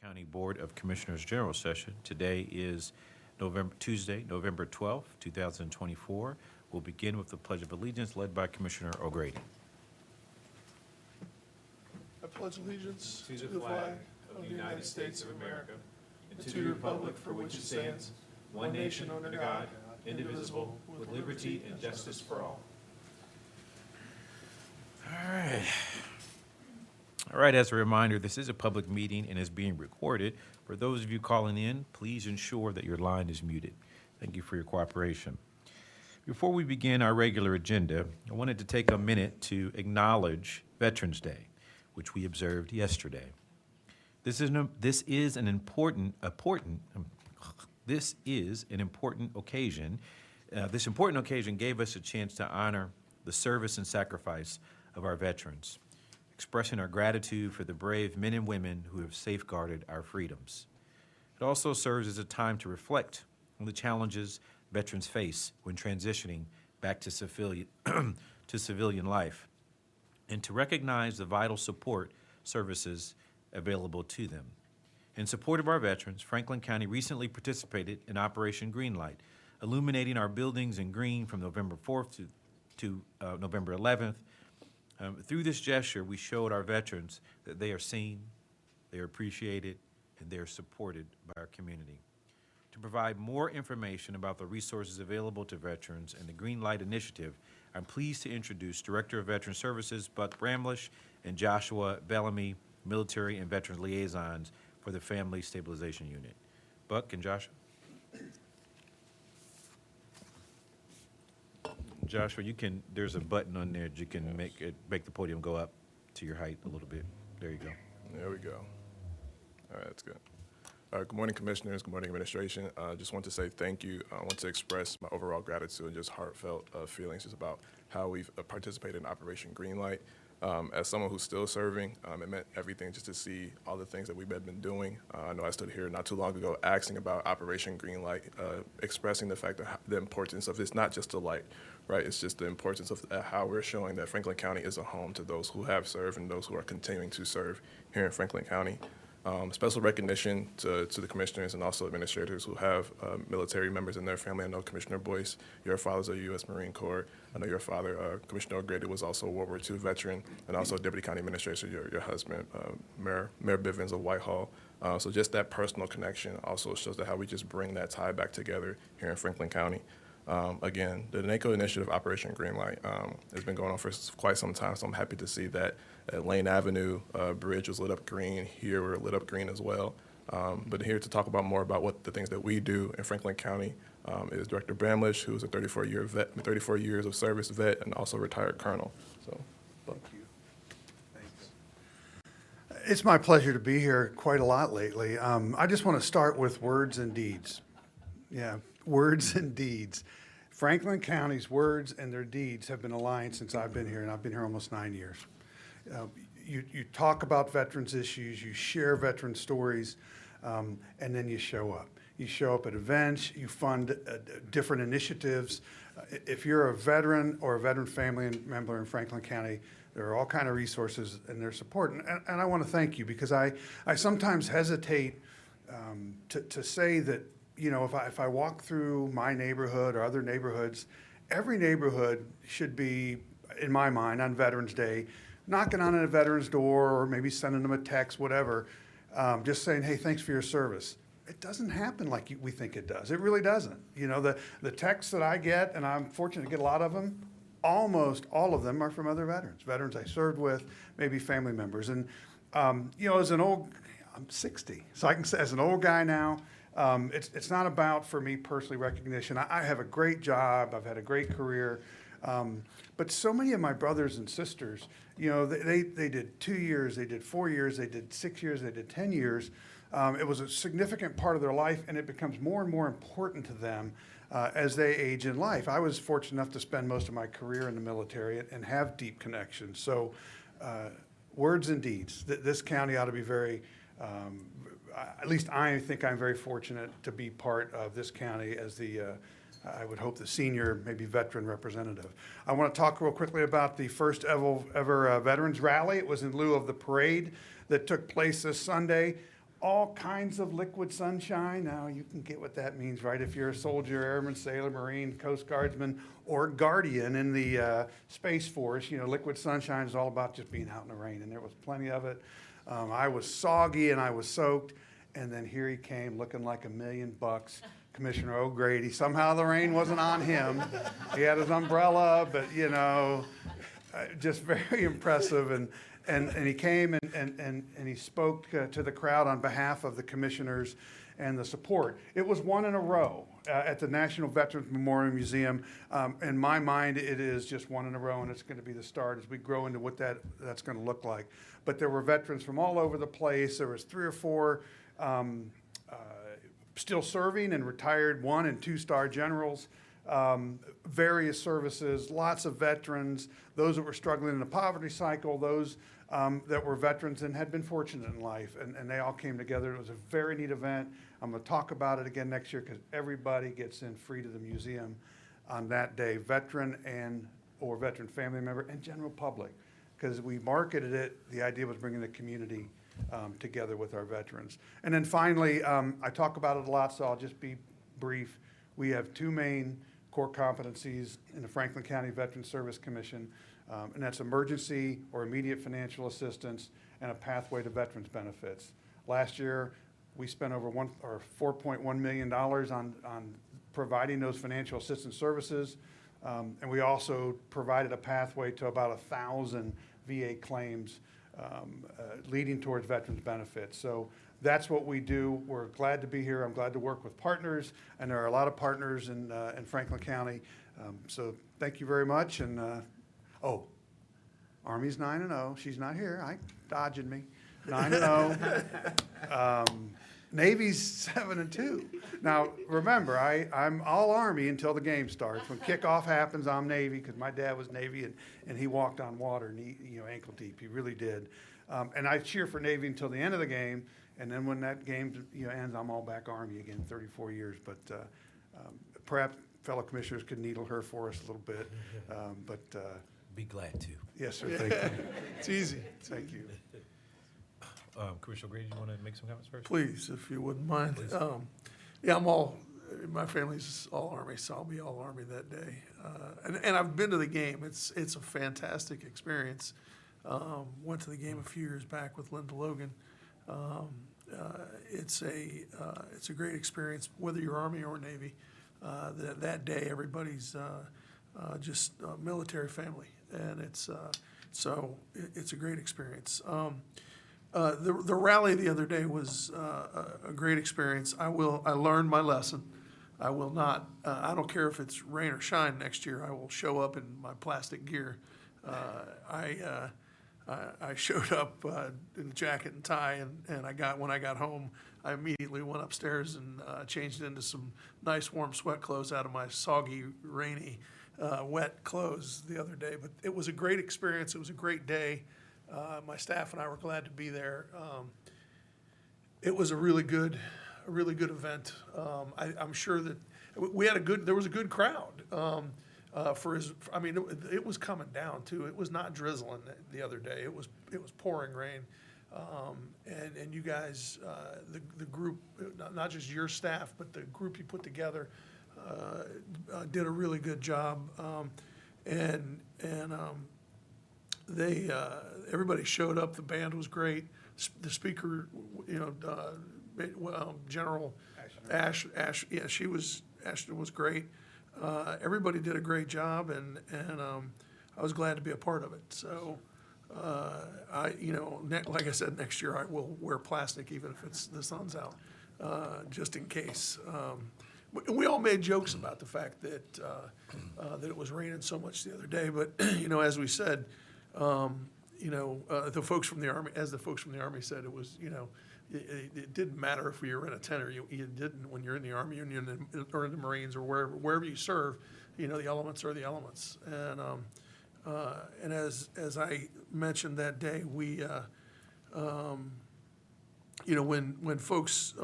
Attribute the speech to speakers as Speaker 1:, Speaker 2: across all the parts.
Speaker 1: County Board of Commissioners General Session. Today is Tuesday, November 12th, 2024. We'll begin with the Pledge of Allegiance led by Commissioner O'Grady.
Speaker 2: I pledge allegiance to the flag of the United States of America and to the republic for which it stands, one nation under God, indivisible, with liberty and justice for all.
Speaker 1: All right, as a reminder, this is a public meeting and is being recorded. For those of you calling in, please ensure that your line is muted. Thank you for your cooperation. Before we begin our regular agenda, I wanted to take a minute to acknowledge Veterans Day, which we observed yesterday. This is an important occasion. This important occasion gave us a chance to honor the service and sacrifice of our veterans, expressing our gratitude for the brave men and women who have safeguarded our freedoms. It also serves as a time to reflect on the challenges veterans face when transitioning back to civilian life, and to recognize the vital support services available to them. In support of our veterans, Franklin County recently participated in Operation Greenlight, illuminating our buildings in green from November 4th to November 11th. Through this gesture, we showed our veterans that they are seen, they are appreciated, and they are supported by our community. To provide more information about the resources available to veterans and the Green Light Initiative, I'm pleased to introduce Director of Veteran Services, Buck Bramlish, and Joshua Bellamy, Military and Veterans Liaisons for the Family Stabilization Unit. Buck and Joshua. Joshua, there's a button on there that you can make the podium go up to your height a little bit. There you go.
Speaker 3: There we go. All right, that's good. Good morning, Commissioners. Good morning, Administration. Just want to say thank you. I want to express my overall gratitude and just heartfelt feelings just about how we've participated in Operation Greenlight. As someone who's still serving, it meant everything just to see all the things that we've been doing. I know I stood here not too long ago asking about Operation Greenlight, expressing the fact that the importance of this, not just the light, right? It's just the importance of how we're showing that Franklin County is a home to those who have served and those who are continuing to serve here in Franklin County. Special recognition to the commissioners and also administrators who have military members in their family. I know Commissioner Boyce, your father's a U.S. Marine Corps. I know your father, Commissioner O'Grady, was also a World War II veteran, and also Deputy County Administrator, your husband, Mayor Bivens of Whitehall. So just that personal connection also shows that how we just bring that tie back together here in Franklin County. Again, the NACO initiative, Operation Greenlight, has been going on for quite some time, so I'm happy to see that at Lane Avenue bridge was lit up green. Here we're lit up green as well. But here to talk about more about what the things that we do in Franklin County is Director Bramlish, who is a 34 years of service vet and also retired colonel. So,
Speaker 4: thank you. Thanks. It's my pleasure to be here quite a lot lately. I just want to start with words and deeds. Yeah, words and deeds. Franklin County's words and their deeds have been aligned since I've been here, and I've been here almost 9 years. You talk about veterans issues, you share veteran stories, and then you show up. You show up at events, you fund different initiatives. If you're a veteran or a veteran family member in Franklin County, there are all kinds of resources and their support. And I want to thank you, because I sometimes hesitate to say that, you know, if I walk through my neighborhood or other neighborhoods, every neighborhood should be, in my mind, on Veterans Day, knocking on a veteran's door or maybe sending them a text, whatever, just saying, hey, thanks for your service. It doesn't happen like we think it does. It really doesn't. You know, the texts that I get, and I'm fortunate to get a lot of them, almost all of them are from other veterans I served with, maybe family members. And, you know, I'm 60, so I can say as an old guy now, it's not about, for me personally, recognition. I have a great job. I've had a great career. But so many of my brothers and sisters, you know, they did 2 years, they did 4 years, they did 6 years, they did 10 years. It was a significant part of their life, and it becomes more and more important to them as they age in life. I was fortunate enough to spend most of my career in the military and have deep connections. So words and deeds. This county ought to be very, at least I think I'm very fortunate to be part of this county as the I would hope the senior, maybe veteran representative. I want to talk real quickly about the first ever Veterans Rally. It was in lieu of the parade that took place this Sunday. all kinds of liquid sunshine. Now, you can get what that means, right? If you're a soldier, airman, sailor, Marine, Coast Guardsman, or guardian in the Space Force, liquid sunshine is all about just being out in the rain, and there was plenty of it. I was soggy and I was soaked, and then here he came looking like $1,000,000, Commissioner O'Grady. Somehow the rain wasn't on him. He had his umbrella, but, just very impressive. And he came and he spoke to the crowd on behalf of the commissioners and the support. It was one in a row at the National Veterans Memorial Museum. In my mind, it is just one in a row, and it's going to be the start as we grow into what that's going to look like. But there were veterans from all over the place. There was 3 or 4 still serving and retired 1- and 2-star generals. Various services, lots of veterans, those that were struggling in the poverty cycle, those that were veterans and had been fortunate in life, and they all came together. It was a very neat event. I'm going to talk about it again next year because everybody gets in free to the museum on that day, veteran or veteran family member and general public, because we marketed it. The idea was bringing the community together with our veterans. And then finally, I talk about it a lot, so I'll just be brief. We have 2 main core competencies in the Franklin County Veteran Service Commission, and that's emergency or immediate financial assistance and a pathway to veterans benefits. Last year, we spent over $4.1 million on providing those financial assistance services, and we also provided a pathway to about 1,000 VA claims leading towards veterans benefits. So that's what we do. We're glad to be here. I'm glad to work with partners, and there are a lot of partners in Franklin County. So thank you very much. And Army's 9-0. She's not here. Dodging me. 9-0. Navy's 7-2. Now remember, I'm all Army until the game starts. When kickoff happens, I'm Navy because my dad was Navy and he walked on water, ankle deep. He really did. And I cheer for Navy until the end of the game. And then when that game ends, I'm all back Army again, 34 years. But perhaps fellow commissioners could needle her for us a little bit.
Speaker 1: Be glad to.
Speaker 4: Yes, sir. Thank you.
Speaker 2: It's easy.
Speaker 4: Thank you.
Speaker 1: Commissioner Grady, you want to make some comments first?
Speaker 2: Please, if you wouldn't mind.
Speaker 1: Please.
Speaker 2: My family's all Army, so I'll be all Army that day. And I've been to the game. It's a fantastic experience. Went to the game a few years back with Linda Logan. It's a great experience, whether you're Army or Navy. That day, everybody's just a military family, and it's a great experience. The rally the other day was a great experience. I learned my lesson. I will not. I don't care if it's rain or shine next year. I will show up in my plastic gear. I showed up in a jacket and tie, and when I got home, I immediately went upstairs and changed into some nice warm sweat clothes out of my soggy, rainy, wet clothes the other day. But it was a great experience. It was a great day. My staff and I were glad to be there. It was a really good event. I'm sure that there was a good crowd. It was coming down too. It was not drizzling the other day. It was pouring rain. And you guys, the group, not just your staff, but the group you put together, did a really good job. Everybody showed up. The band was great. The speaker, General Ashton was great. Everybody did a great job, and I was glad to be a part of it. So, like I said, next year I will wear plastic even if the sun's out, just in case. We all made jokes about the fact that it was raining so much the other day, but as we said, the folks from the Army, as the folks from the Army said, it was it didn't matter if you were in a tent or you didn't. When you're in the Army or in the Marines or wherever you serve, the elements are the elements. And as I mentioned that day, we when folks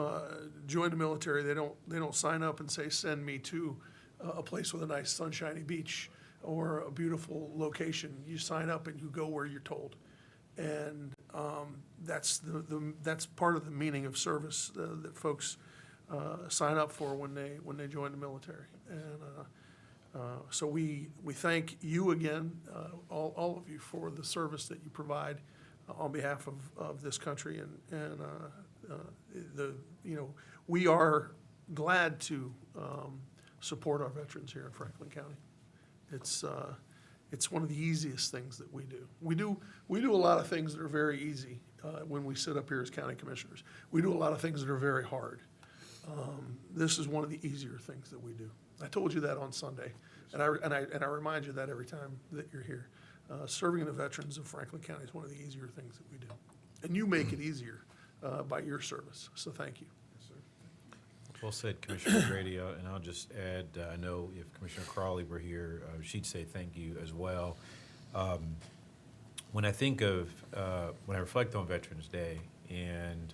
Speaker 2: join the military, they don't sign up and say, send me to a place with a nice sunshiny beach or a beautiful location. You sign up and you go where you're told. And that's that's part of the meaning of service that folks sign up for when they join the military. And so we thank you again, all of you, for the service that you provide on behalf of this country. And we are glad to support our veterans here in Franklin County. It's one of the easiest things that we do. We do a lot of things that are very easy when we sit up here as county commissioners. We do a lot of things that are very hard. This is one of the easier things that we do. I told you that on Sunday, and I remind you that every time that you're here. Serving the veterans of Franklin County is one of the easier things that we do, and you make it easier by your service. So thank you.
Speaker 1: Well said, Commissioner Grady, and I'll just add, I know if Commissioner Crawley were here, she'd say thank you as well. When I think of, when I reflect on Veterans Day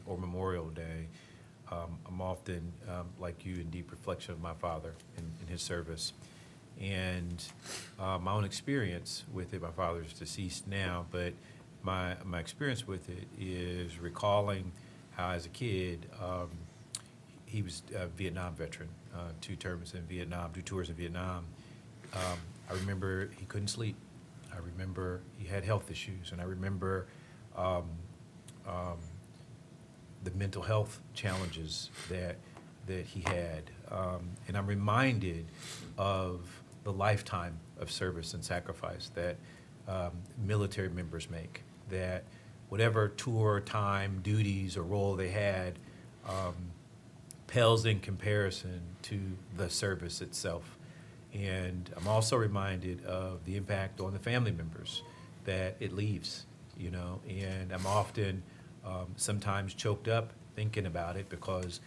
Speaker 1: or Memorial Day, I'm often, like you, in deep reflection of my father and his service. And my own experience with it, my father's deceased now, but my experience with it is recalling how as a kid, he was a Vietnam veteran, 2 terms in Vietnam, 2 tours in Vietnam. I remember he couldn't sleep. I remember he had health issues, and I remember the mental health challenges that he had. And I'm reminded of the lifetime of service and sacrifice that military members make, that whatever tour, time, duties, or role they had, pales in comparison to the service itself. And I'm also reminded of the impact on the family members that it leaves, and I'm often sometimes choked up thinking about it because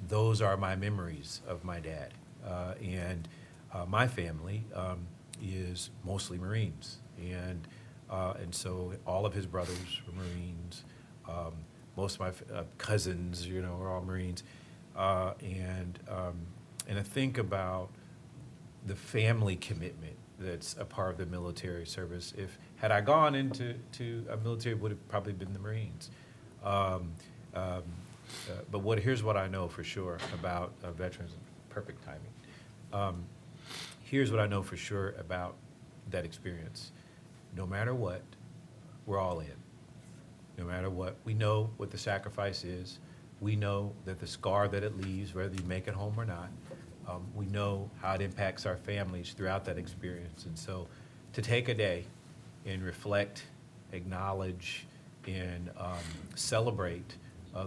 Speaker 1: those are my memories of my dad. And my family is mostly Marines, and so all of his brothers were Marines. Most of my cousins, are all Marines. And I think about the family commitment that's a part of the military service. Had I gone into a military, it would have probably been the Marines. But here's what I know for sure about veterans. Perfect timing. Here's what I know for sure about that experience. No matter what, we're all in. No matter what, we know what the sacrifice is. We know that the scar that it leaves, whether you make it home or not, we know how it impacts our families throughout that experience. And so to take a day and reflect, acknowledge, and celebrate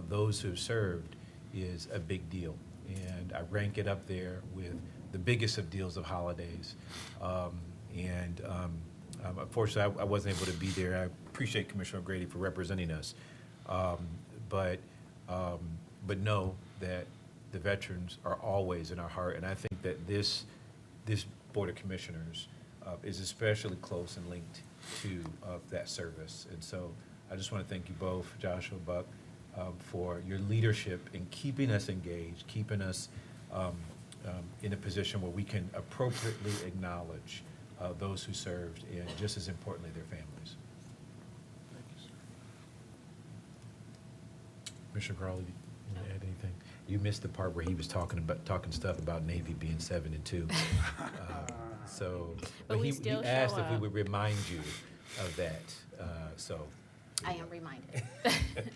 Speaker 1: those who have served is a big deal. And I rank it up there with the biggest of deals of holidays. Unfortunately, I wasn't able to be there. I appreciate Commissioner Grady for representing us. But know that the veterans are always in our heart, and I think that this Board of Commissioners is especially close and linked to that service. And so I just want to thank you both, Joshua, Buck, for your leadership in keeping us engaged, keeping us in a position where we can appropriately acknowledge those who served, and just as importantly, their families.
Speaker 2: Thank you, sir.
Speaker 1: Commissioner Crawley, you want to add anything? You missed the part where he was talking stuff about Navy being 7-2.
Speaker 5: But we
Speaker 1: he
Speaker 5: still
Speaker 1: asked
Speaker 5: show
Speaker 1: if we
Speaker 5: up.
Speaker 1: would remind you of that.
Speaker 5: I am reminded.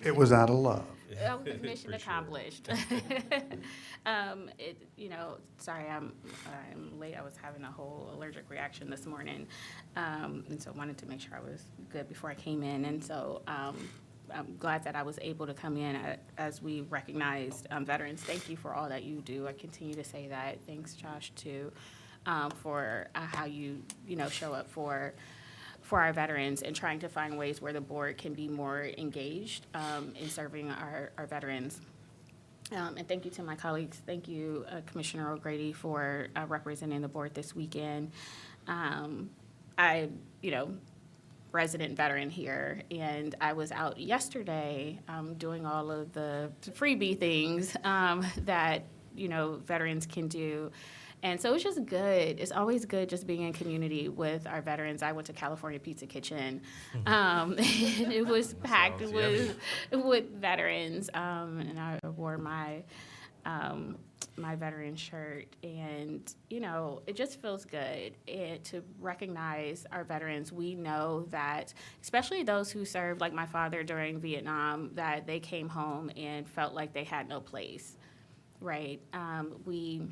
Speaker 4: It was out of love.
Speaker 5: Oh, mission
Speaker 1: For sure.
Speaker 5: accomplished. Sorry, I'm late. I was having a whole allergic reaction this morning, and so wanted to make sure I was good before I came in. And so I'm glad that I was able to come in as we recognized veterans. Thank you for all that you do. I continue to say that. Thanks, Josh, too, for how you show up for our veterans and trying to find ways where the board can be more engaged in serving our veterans. And thank you to my colleagues. Thank you, Commissioner O'Grady, for representing the board this weekend. Resident veteran here, and I was out yesterday doing all of the freebie things that veterans can do. And so it's just good. It's always good just being in community with our veterans. I went to California Pizza Kitchen. And it was packed
Speaker 1: Sounds
Speaker 5: with veterans. And I wore my my veteran shirt, and it just feels good to recognize our veterans. We know that, especially those who served, like my father during Vietnam, that they came home and felt like they had no place, right? We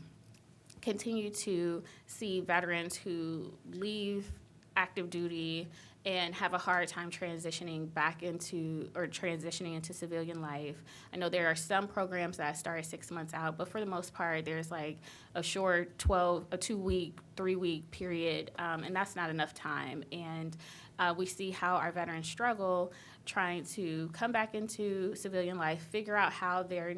Speaker 5: continue to see veterans who leave active duty and have a hard time transitioning into civilian life. I know there are some programs that start 6 months out, but for the most part, there's like a short 2-week, 3-week period, and that's not enough time. And we see how our veterans struggle trying to come back into civilian life, figure out how their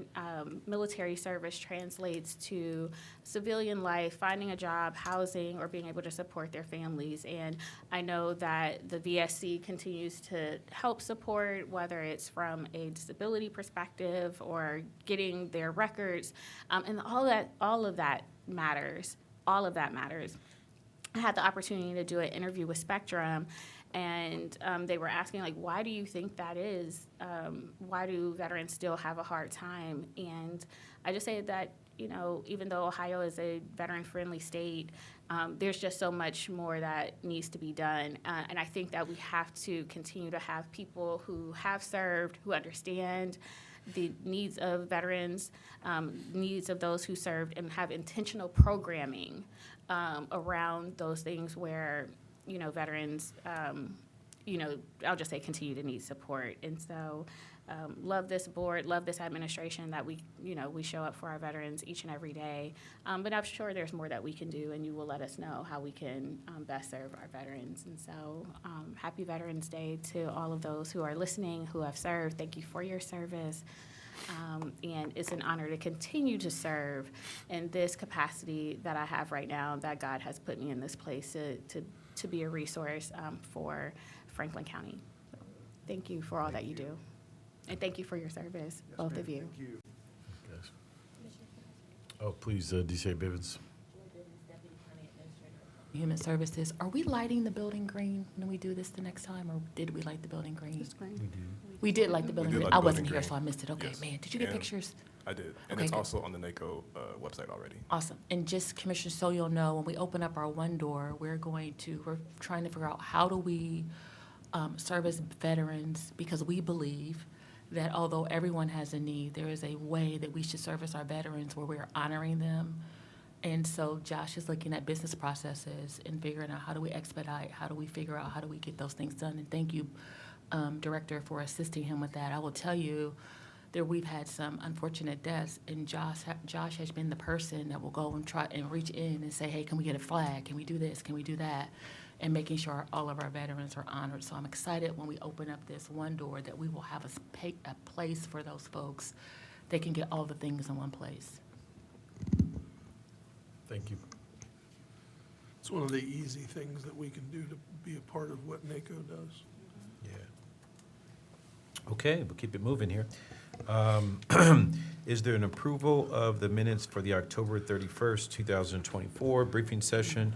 Speaker 5: military service translates to civilian life, finding a job, housing, or being able to support their families. And I know that the VSC continues to help support, whether it's from a disability perspective or getting their records, and all of that matters. All of that matters. I had the opportunity to do an interview with Spectrum, and they were asking, like, why do you think that is? Why do veterans still have a hard time? And I just say that, even though Ohio is a veteran-friendly state, there's just so much more that needs to be done. And I think that we have to continue to have people who have served, who understand the needs of veterans, needs of those who served, and have intentional programming around those things where veterans, I'll just say continue to need support. And so love this board, love this administration that we show up for our veterans each and every day. But I'm sure there's more that we can do, and you will let us know how we can best serve our veterans. And so happy Veterans Day to all of those who are listening, who have served. Thank you for your service. And it's an honor to continue to serve in this capacity that I have right now, that God has put me in this place to be a resource for Franklin County. Thank you for all that you do. And thank you for your service, both of you.
Speaker 4: Thank you.
Speaker 6: Yes. Oh, please, DCA Bivens.
Speaker 7: Human Services, are we lighting the building green when we do this the next time, or did we light the building green? We did light the building
Speaker 3: did
Speaker 7: green.
Speaker 3: light the
Speaker 7: I
Speaker 3: building
Speaker 7: wasn't here,
Speaker 3: green.
Speaker 7: so I missed it. Okay,
Speaker 3: Yes.
Speaker 7: man, did you get
Speaker 3: And
Speaker 7: pictures?
Speaker 3: I did, and
Speaker 7: Okay,
Speaker 3: it's
Speaker 7: good.
Speaker 3: also on the NACO website already.
Speaker 7: Awesome. And just, Commissioner, so you'll know, when we open up our one door, we're trying to figure out how do we service veterans, because we believe that although everyone has a need, there is a way that we should service our veterans where we're honoring them. And so Josh is looking at business processes and figuring out how do we expedite, how do we figure out, how do we get those things done? And thank you, Director, for assisting him with that. I will tell you that we've had some unfortunate deaths, and Josh has been the person that will go and try and reach in and say, hey, can we get a flag? Can we do this? Can we do that? And making sure all of our veterans are honored. So I'm excited when we open up this one door that we will have a place for those folks. They can get all the things in one place.
Speaker 6: Thank you.
Speaker 2: It's one of the easy things that we can do to be a part of what NACO does.
Speaker 1: Yeah. Okay, we'll keep it moving here. Is there an approval of the minutes for the October 31st, 2024 briefing session?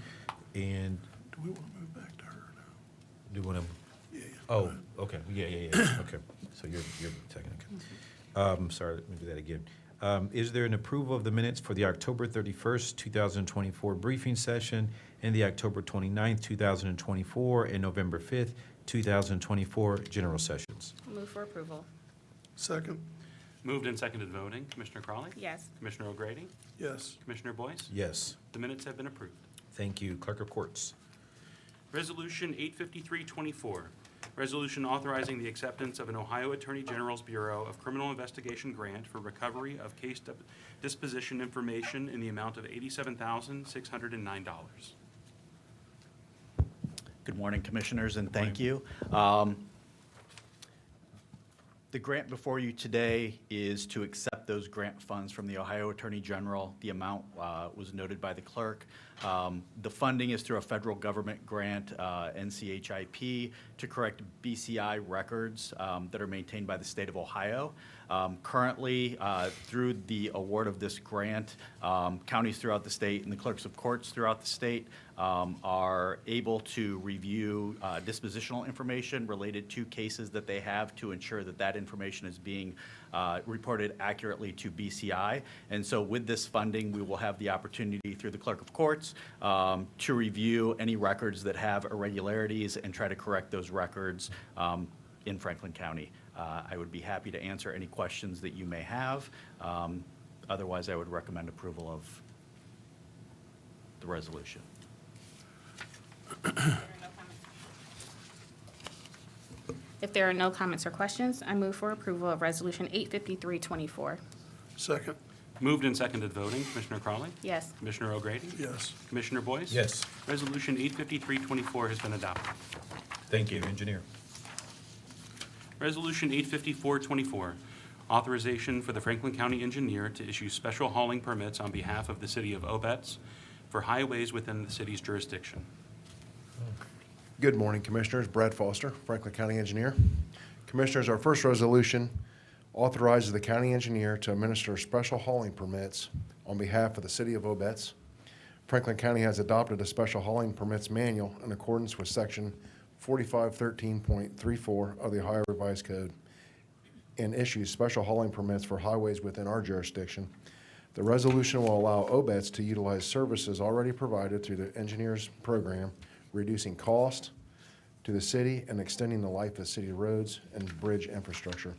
Speaker 1: And
Speaker 2: Do we want to move back to her now?
Speaker 1: do you want to?
Speaker 2: Yeah.
Speaker 1: Oh, okay, yeah, okay. So you're second, okay. Sorry, let me do that again. Is there an approval of the minutes for the October 31st, 2024 briefing session and the October 29th, 2024 and November 5th, 2024 general sessions?
Speaker 5: Move for approval.
Speaker 2: Second,
Speaker 8: Moved and seconded voting. Commissioner Crawley?
Speaker 5: Yes.
Speaker 8: Commissioner O'Grady?
Speaker 2: yes.
Speaker 8: Commissioner Boyce?
Speaker 1: Yes,
Speaker 8: The minutes have been approved.
Speaker 1: thank you. Clerk of Courts.
Speaker 8: Resolution 85324, resolution authorizing the acceptance of an Ohio Attorney General's Bureau of Criminal Investigation grant for recovery of case disposition information in the amount of $87,609.
Speaker 9: Good morning, Commissioners, and thank you. The grant before you today is to accept accept those grant funds from the Ohio Attorney General. The amount was noted by the clerk. The funding is through a federal government grant, NCHIP, to correct BCI records that are maintained by the state of Ohio. Currently, through the award of this grant, counties throughout the state and the clerks of courts throughout the state are able to review dispositional information related to cases that they have to ensure that that information is being reported accurately to BCI. And so with this funding, we will have the opportunity through the clerk of courts to review any records that have irregularities and try to correct those records in Franklin County. I would be happy to answer any questions that you may have. Otherwise, I would recommend approval of the resolution.
Speaker 5: If there are no comments or questions, I move for approval of Resolution 853-24.
Speaker 2: Second.
Speaker 8: Moved and seconded voting. Commissioner Crawley?
Speaker 5: Yes.
Speaker 8: Commissioner O'Grady?
Speaker 2: Yes.
Speaker 8: Commissioner Boyce?
Speaker 1: Yes.
Speaker 8: Resolution 853-24 has been adopted.
Speaker 1: Thank you, engineer.
Speaker 8: Resolution 854-24, authorization for the Franklin County Engineer to issue special hauling permits on behalf of the city of Obetz for highways within the city's jurisdiction.
Speaker 10: Good morning, Commissioners. Brad Foster, Franklin County Engineer. Commissioners, our first resolution authorizes the county engineer to administer special hauling permits on behalf of the city of Obetz. Franklin County has adopted a special hauling permits manual in accordance with Section 4513.34 of the Ohio Revised Code and issues special hauling permits for highways within our jurisdiction. The resolution will allow Obetz to utilize services already provided through the engineers program, reducing cost to the city and extending the life of city roads and bridge infrastructure.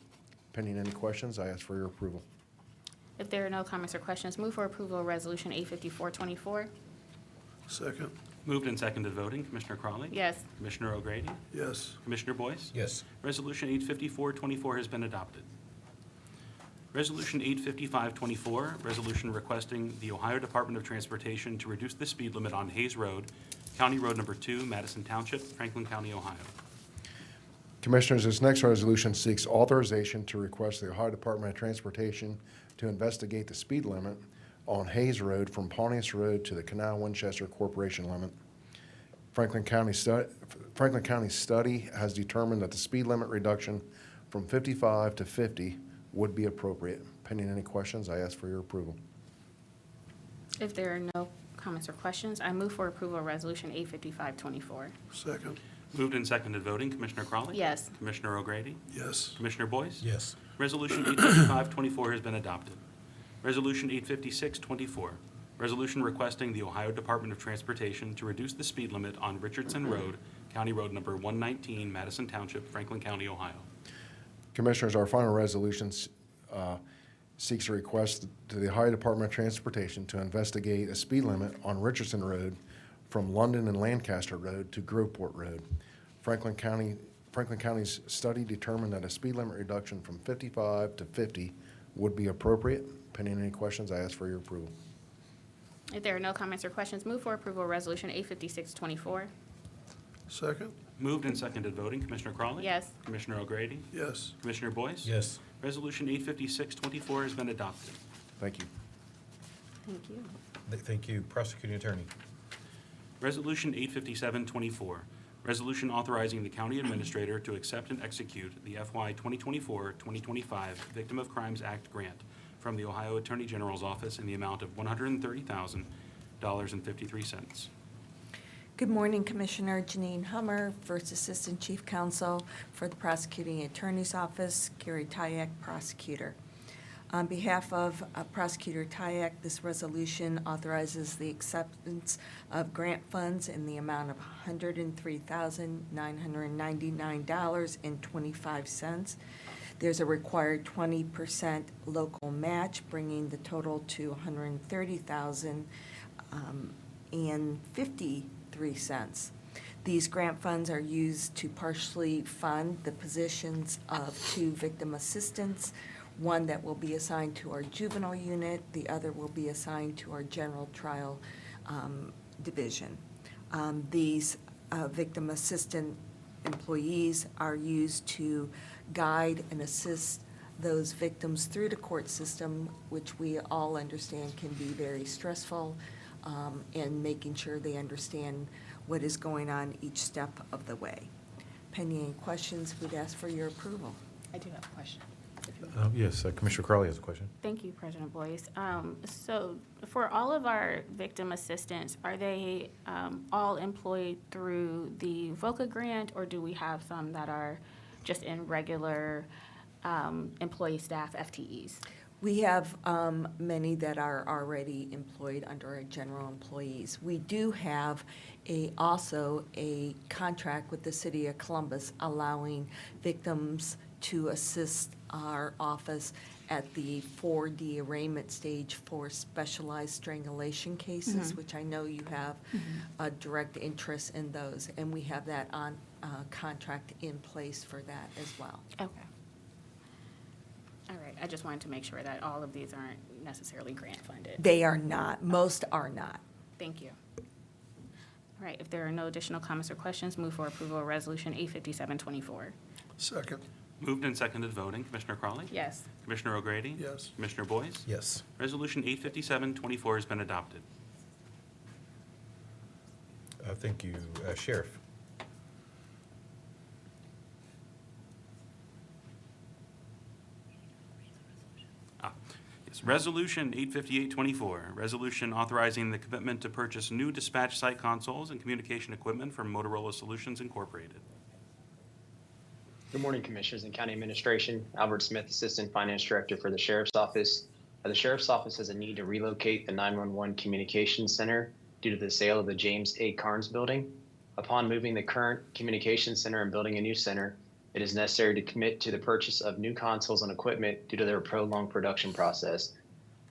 Speaker 10: Pending any questions, I ask for your approval.
Speaker 5: If there are no comments or questions, move for approval of Resolution 854-24.
Speaker 2: Second.
Speaker 8: Moved and seconded voting. Commissioner Crawley?
Speaker 5: Yes.
Speaker 8: Commissioner O'Grady?
Speaker 2: Yes.
Speaker 8: Commissioner Boyce?
Speaker 1: Yes.
Speaker 8: Resolution 854-24 has been adopted. Resolution 855-24, resolution requesting the Ohio Department of Transportation to reduce the speed limit on Hayes Road, County Road Number 2, Madison Township, Franklin County, Ohio.
Speaker 10: Commissioners, this next resolution seeks authorization to request the Ohio Department of Transportation to investigate the speed limit on Hayes Road from Pontius Road to the Canal Winchester Corporation limit. Franklin County study has determined that the speed limit reduction from 55 to 50 would be appropriate. Pending any questions, I ask for your approval.
Speaker 5: If there are no comments or questions, I move for approval of Resolution 855-24.
Speaker 2: Second.
Speaker 8: Moved and seconded voting. Commissioner Crawley?
Speaker 5: Yes.
Speaker 8: Commissioner O'Grady?
Speaker 2: Yes.
Speaker 8: Commissioner Boyce?
Speaker 1: Yes.
Speaker 8: Resolution 855-24 has been adopted. Resolution 856-24, resolution requesting the Ohio Department of Transportation to reduce the speed limit on Richardson Road, County Road Number 119, Madison Township, Franklin County, Ohio.
Speaker 10: Commissioners, our final resolution seeks a request to the Ohio Department of Transportation to investigate a speed limit on Richardson Road from London and Lancaster Road to Groveport Road. Franklin County's study determined that a speed limit reduction from 55 to 50 would be appropriate. Pending any questions, I ask for your approval.
Speaker 5: If there are no comments or questions, move for approval of Resolution 856-24.
Speaker 2: Second.
Speaker 8: Moved and seconded voting. Commissioner Crawley?
Speaker 5: Yes.
Speaker 8: Commissioner O'Grady?
Speaker 2: Yes.
Speaker 8: Commissioner Boyce?
Speaker 1: Yes.
Speaker 8: Resolution 856-24 has been adopted.
Speaker 10: Thank you.
Speaker 5: Thank you.
Speaker 1: Thank you. Prosecuting Attorney.
Speaker 8: Resolution 857-24, resolution authorizing the county administrator to accept and execute the FY 2024-2025 Victim of Crimes Act grant from the Ohio Attorney General's office in the amount of $130,000.53.
Speaker 11: Good morning, Commissioner. Janine Hummer, First Assistant Chief Counsel for the Prosecuting Attorney's Office, Gary Tyak, Prosecutor. On behalf of Prosecutor Tyak, this resolution authorizes the acceptance of grant funds in the amount of $103,999.25. There's a required 20% local match, bringing the total to $130,053. These grant funds are used to partially fund the positions of 2 victim assistants, one that will be assigned to our juvenile unit, the other will be assigned to our general trial division. These victim assistant employees are used to guide and assist those victims through the court system, which we all understand can be very stressful, and making sure they understand what is going on each step of the way. Pending any questions, we'd ask for your approval.
Speaker 5: I do have a question.
Speaker 1: Yes, Commissioner Crowley has a question.
Speaker 5: Thank you, President Boyce. So for all of our victim assistants, are they all employed through the VOCA grant, or do we have some that are just in regular employee staff FTEs?
Speaker 11: We have many that are already employed under our general employees. We do have also a contract with the City of Columbus allowing victims to assist our office at the 4D arraignment stage for specialized strangulation cases, which I know you have a direct interest in those, and we have that on contract in place for that as well.
Speaker 5: Okay. All right, I just wanted to make sure that all of these aren't necessarily grant funded.
Speaker 11: They are not. Most are not.
Speaker 5: Thank you. All right, if there are no additional comments or questions, move for approval of Resolution 857-24.
Speaker 2: Second.
Speaker 8: Moved and seconded voting. Commissioner Crawley?
Speaker 5: Yes.
Speaker 8: Commissioner O'Grady?
Speaker 2: Yes.
Speaker 8: Commissioner Boyce?
Speaker 1: Yes.
Speaker 8: Resolution 857-24 has been adopted.
Speaker 1: Thank you. Sheriff.
Speaker 8: Yes, Resolution 858-24, resolution authorizing the commitment to purchase new dispatch site consoles and communication equipment from Motorola Solutions Incorporated.
Speaker 12: Good morning, Commissioners and County Administration. Albert Smith, Assistant Finance Director for the Sheriff's Office. The Sheriff's Office has a need to relocate the 911 Communications Center due to the sale of the James A. Carnes building. Upon moving the current communications center and building a new center, it is necessary to commit to the purchase of new consoles and equipment due to their prolonged production process.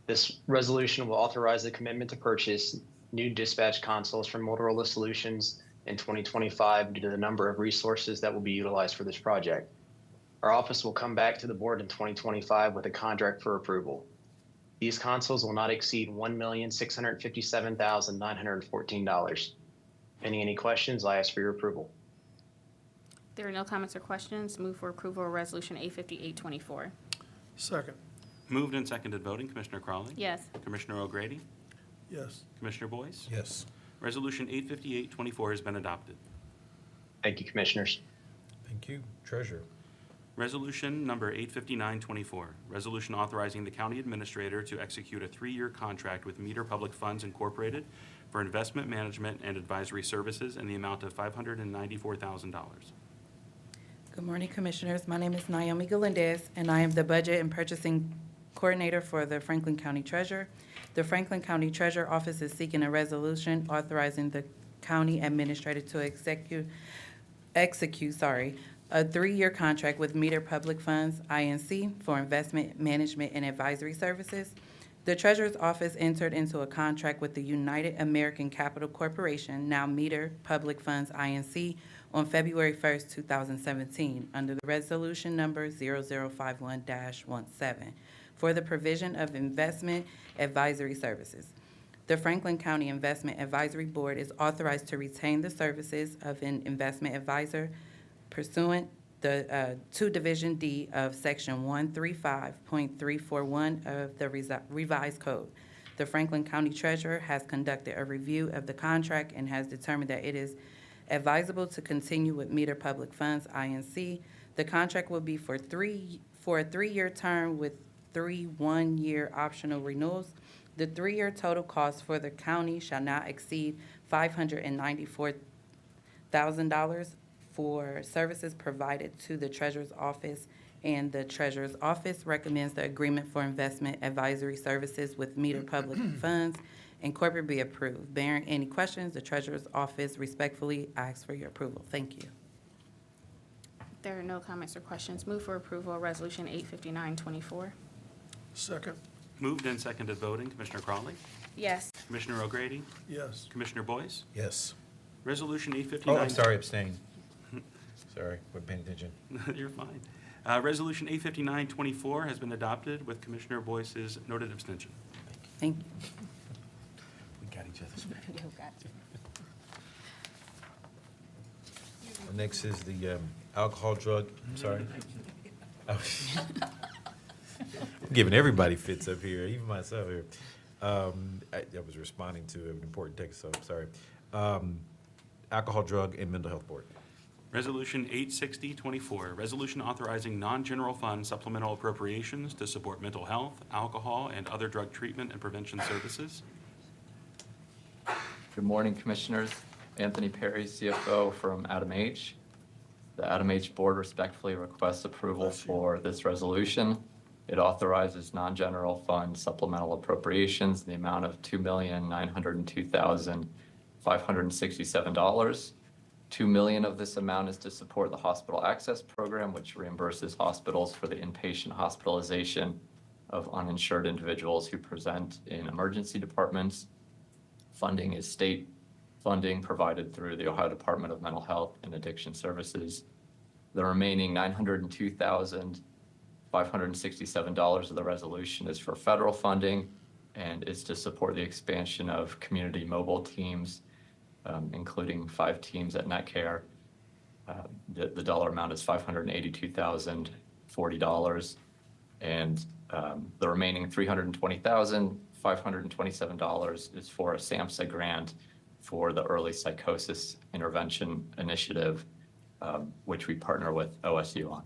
Speaker 12: This resolution will authorize the commitment to purchase new dispatch consoles from Motorola Solutions in 2025 due to the number of resources that will be utilized for this project. Our office will come back to the board in 2025 with a contract for approval. These consoles will not exceed $1,657,914. Pending any questions, I ask for your approval.
Speaker 5: There are no comments or questions, move for approval of Resolution 858-24.
Speaker 2: Second.
Speaker 8: Moved and seconded voting. Commissioner Crawley?
Speaker 5: Yes.
Speaker 8: Commissioner O'Grady?
Speaker 2: Yes.
Speaker 8: Commissioner Boyce?
Speaker 1: Yes.
Speaker 8: Resolution 858-24 has been adopted.
Speaker 12: Thank you, Commissioners.
Speaker 1: Thank you. Treasurer.
Speaker 8: Resolution number 859-24, resolution authorizing the county administrator to execute a 3-year contract with Meter Public Funds Incorporated for investment management and advisory services in the amount of $594,000.
Speaker 13: Good morning, Commissioners. My name is Naomi Galindez, and I am the Budget and Purchasing Coordinator for the Franklin County Treasurer. The Franklin County Treasurer Office is seeking a resolution authorizing the county administrator to execute a 3-year contract with Meter Public Funds, Inc., for investment management and advisory services. The Treasurer's Office entered into a contract with the United American Capital Corporation, now Meter Public Funds, Inc., on February 1st, 2017, under the resolution number 0051-17, for the provision of investment advisory services. The Franklin County Investment Advisory Board is authorized to retain the services of an investment advisor pursuant to Division D of Section 135.341 of the revised code. The Franklin County Treasurer has conducted a review of the contract and has determined that it is advisable to continue with Meter Public Funds, Inc. The contract will be for a 3-year term with 3 one-year optional renewals. The 3-year total cost for the county shall not exceed $594,000 for services provided to the Treasurer's Office, and the Treasurer's Office recommends the agreement for investment advisory services with Meter Public Funds Incorporated be approved. Bearing any questions, the Treasurer's Office respectfully asks for your approval. Thank you.
Speaker 5: There are no comments or questions, move for approval of Resolution 859-24.
Speaker 2: Second.
Speaker 8: Moved and seconded voting. Commissioner Crawley?
Speaker 5: Yes.
Speaker 8: Commissioner O'Grady?
Speaker 2: Yes.
Speaker 8: Commissioner Boyce?
Speaker 1: Yes.
Speaker 8: Resolution 859.
Speaker 1: Oh, I'm sorry, abstain. Sorry, wasn't paying attention.
Speaker 8: You're fine. Resolution 859-24 has been adopted with Commissioner Boyce's noted abstention.
Speaker 13: Thank you.
Speaker 1: We got each other's back. Next is the alcohol, drug, I'm sorry. Oh, Giving everybody fits up here, even myself here. I was responding to an important text, so I'm sorry. Alcohol, Drug, and Mental Health Board.
Speaker 8: Resolution 860-24, resolution authorizing non-general fund supplemental appropriations to support mental health, alcohol, and other drug treatment and prevention services.
Speaker 14: Good morning, Commissioners. Anthony Perry, CFO from Adam H. The Adam H. Board respectfully requests approval for this resolution. It authorizes non-general fund supplemental appropriations in the amount of $2,902,567. $2 million of this amount is to support the Hospital Access Program, which reimburses hospitals for the inpatient hospitalization of uninsured individuals who present in emergency departments. Funding is state funding provided through the Ohio Department of Mental Health and Addiction Services. The remaining $902,567 of the resolution is for federal funding and is to support the expansion of community mobile teams, including 5 teams at NetCare. The dollar amount is $582,040, and the remaining $320,527 is for a SAMHSA grant for the Early Psychosis Intervention Initiative, which we partner with OSU on.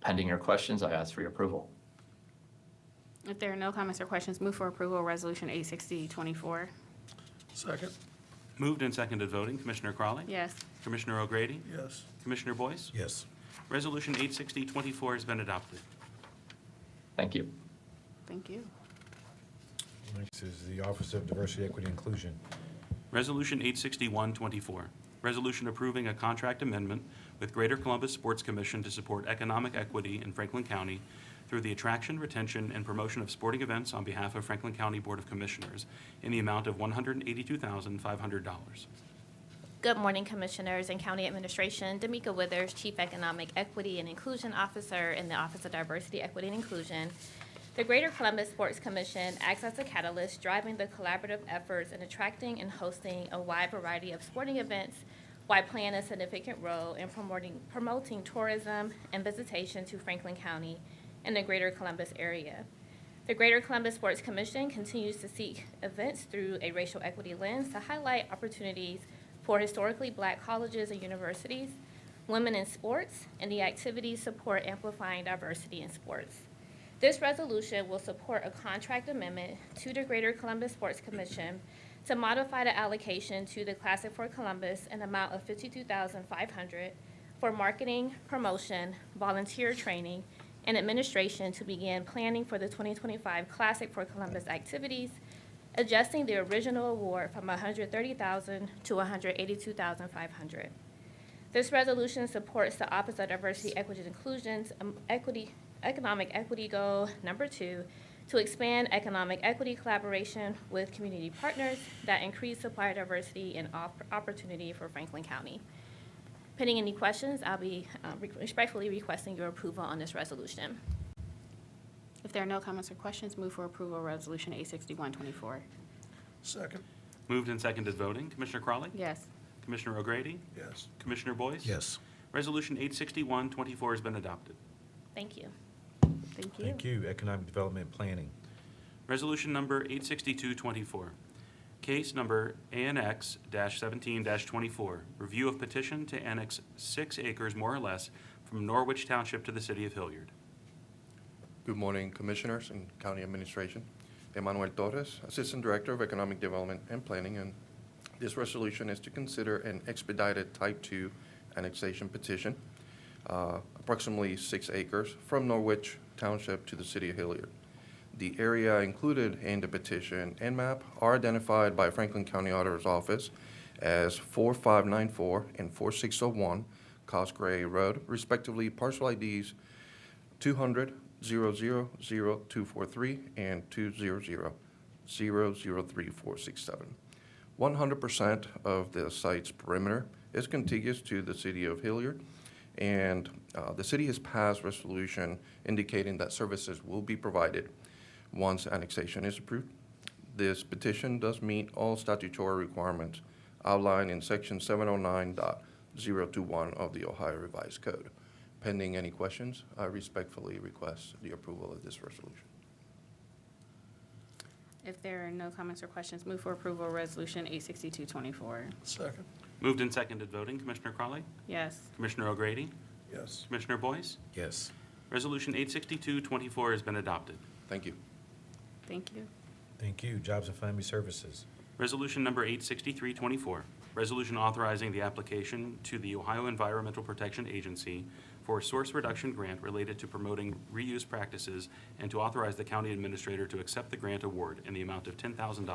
Speaker 14: Pending your questions, I ask for your approval.
Speaker 5: If there are no comments or questions, move for approval of Resolution 860-24.
Speaker 2: Second.
Speaker 8: Moved and seconded voting. Commissioner Crawley?
Speaker 5: Yes.
Speaker 8: Commissioner O'Grady?
Speaker 2: Yes.
Speaker 8: Commissioner Boyce?
Speaker 1: Yes.
Speaker 8: Resolution 860-24 has been adopted.
Speaker 14: Thank you.
Speaker 5: Thank you.
Speaker 1: Next is the Office of Diversity, Equity, Inclusion.
Speaker 8: Resolution 861-24, resolution approving a contract amendment with Greater Columbus Sports Commission to support economic equity in Franklin County through the attraction, retention, and promotion of sporting events on behalf of Franklin County Board of Commissioners in the amount of $182,500.
Speaker 15: Good morning, Commissioners and County Administration. D'Amica Withers, Chief Economic Equity and Inclusion Officer in the Office of Diversity, Equity, and Inclusion. The Greater Columbus Sports Commission acts as a catalyst driving the collaborative efforts in attracting and hosting a wide variety of sporting events while playing a significant role in promoting tourism and visitation to Franklin County and the Greater Columbus area. The Greater Columbus Sports Commission continues to seek events through a racial equity lens to highlight opportunities for historically Black colleges and universities, women in sports, and the activities support amplifying diversity in sports. This resolution will support a contract amendment to the Greater Columbus Sports Commission to modify the allocation to the Classic for Columbus an amount of $52,500 for marketing, promotion, volunteer training, and administration to begin planning for the 2025 Classic for Columbus activities, adjusting the original award from $130,000 to $182,500. This resolution supports the Office of Diversity, Equity, and Inclusion's Economic Equity Goal number 2 to expand economic equity collaboration with community partners that increase supplier diversity and opportunity for Franklin County. Pending any questions, I'll be respectfully requesting your approval on this resolution.
Speaker 5: If there are no comments or questions, move for approval of Resolution 861-24.
Speaker 2: Second.
Speaker 8: Moved and seconded voting. Commissioner Crawley?
Speaker 5: Yes.
Speaker 8: Commissioner O'Grady?
Speaker 2: Yes.
Speaker 8: Commissioner Boyce?
Speaker 1: Yes.
Speaker 8: Resolution 861-24 has been adopted.
Speaker 15: Thank you.
Speaker 5: Thank you.
Speaker 1: Thank you. Economic Development Planning.
Speaker 8: Resolution number 862-24. Case number ANX-17-24, review of petition to annex 6 acres more or less from Norwich Township to the city of Hilliard.
Speaker 16: Good morning, Commissioners and County Administration. Emmanuel Torres, Assistant Director of Economic Development and Planning, and this resolution is to consider an expedited Type 2 annexation petition, approximately 6 acres, from Norwich Township to the city of Hilliard. The area included in the petition and map are identified by Franklin County Auditor's Office as 4594 and 4601 Cosgray Road, respectively parcel IDs 200-000-243 and 200-003-467. 100% of the site's perimeter is contiguous to the city of Hilliard, and the city has passed resolution indicating that services will be provided once annexation is approved. This petition does meet all statutory requirements outlined in Section 709.021 of the Ohio Revised Code. Pending any questions, I respectfully request the approval of this resolution.
Speaker 5: If there are no comments or questions, move for approval of Resolution 86224.
Speaker 2: Second.
Speaker 8: Moved and seconded voting, Commissioner Crawley,
Speaker 5: Yes.
Speaker 8: Commissioner O'Grady,
Speaker 2: Yes.
Speaker 8: Commissioner Boyce.
Speaker 1: Yes.
Speaker 8: Resolution 86224 has been adopted.
Speaker 16: Thank you.
Speaker 5: Thank you.
Speaker 1: Thank you. Jobs and Family Services.
Speaker 8: Resolution number 86324, resolution authorizing the application to the Ohio Environmental Protection Agency for a source reduction grant related to promoting reuse practices and to authorize the county administrator to accept the grant award in the amount of $10,000.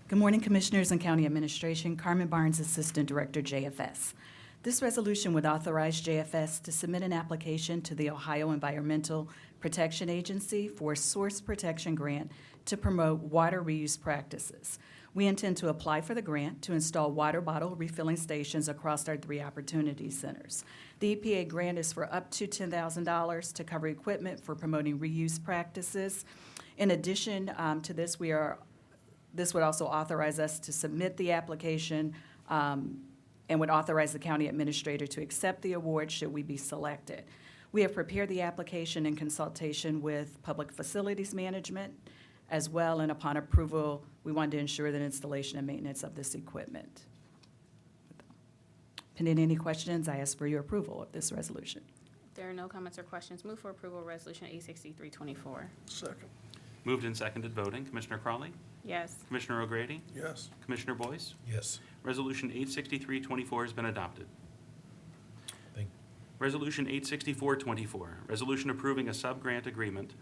Speaker 17: Good morning, Commissioners and County Administration. Carmen Barnes, Assistant Director, JFS. This resolution would authorize JFS to submit an application to the Ohio Environmental Protection Agency for a source protection grant to promote water reuse practices. We intend to apply for the grant to install water bottle refilling stations across our 3 opportunity centers. The EPA grant is for up to $10,000 to cover equipment for promoting reuse practices. In addition to this, this would also authorize us to submit the application and would authorize the county administrator to accept the award should we be selected. We have prepared the application in consultation with Public Facilities Management as well, and upon approval, we wanted to ensure that installation and maintenance of this equipment. Pending any questions, I ask for your approval of this resolution.
Speaker 5: If there are no comments or questions, move for approval of Resolution 86324.
Speaker 2: Second.
Speaker 8: Moved and seconded voting, Commissioner Crawley,
Speaker 5: Yes.
Speaker 8: Commissioner O'Grady,
Speaker 2: Yes.
Speaker 8: Commissioner Boyce.
Speaker 1: Yes.
Speaker 8: Resolution 86324 has been adopted.
Speaker 1: Thank-
Speaker 8: Resolution 86424, resolution approving a subaward agreement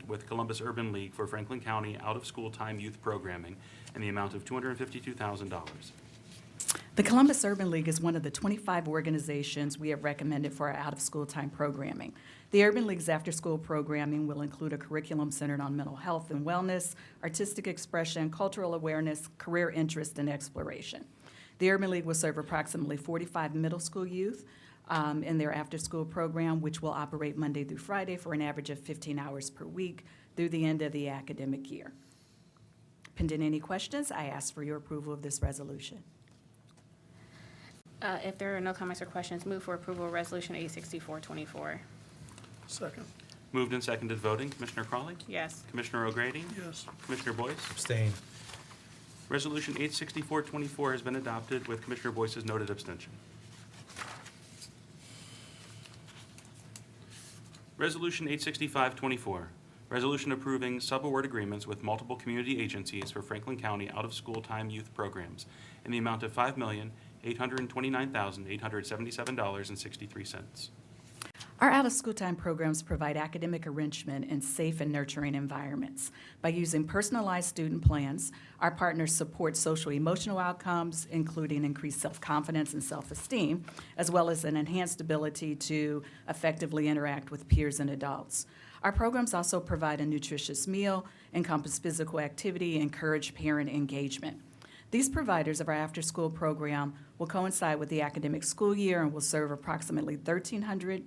Speaker 8: with Columbus Urban League for Franklin County out-of-school time youth programming in the amount of $252,000.
Speaker 17: The Columbus Urban League is one of the 25 organizations we have recommended for our out-of-school time programming. The Urban League's after-school programming will include a curriculum centered on mental health and wellness, artistic expression, cultural awareness, career interest, and exploration. The Urban League will serve approximately 45 middle school youth in their after-school program, which will operate Monday through Friday for an average of 15 hours per week through the end of the academic year. Pending any questions, I ask for your approval of this resolution.
Speaker 5: If there are no comments or questions, move for approval of Resolution 86424.
Speaker 2: Second.
Speaker 8: Moved and seconded voting, Commissioner Crawley,
Speaker 5: Yes.
Speaker 8: Commissioner O'Grady,
Speaker 2: Yes.
Speaker 8: Commissioner Boyce.
Speaker 1: Abstain.
Speaker 8: Resolution 86424 has been adopted with Commissioner Boyce's noted abstention. Resolution 86524, resolution approving subaward agreements with multiple community agencies for Franklin County out-of-school time youth programs in the amount of $5,829,877.63.
Speaker 17: Our out-of-school time programs provide academic enrichment in safe and nurturing environments. By using personalized student plans, our partners support social emotional outcomes, including increased self-confidence and self-esteem, as well as an enhanced ability to effectively interact with peers and adults. Our programs also provide a nutritious meal, encompass physical activity, and encourage parent engagement. These providers of our after-school program will coincide with the academic school year and will serve approximately 1,300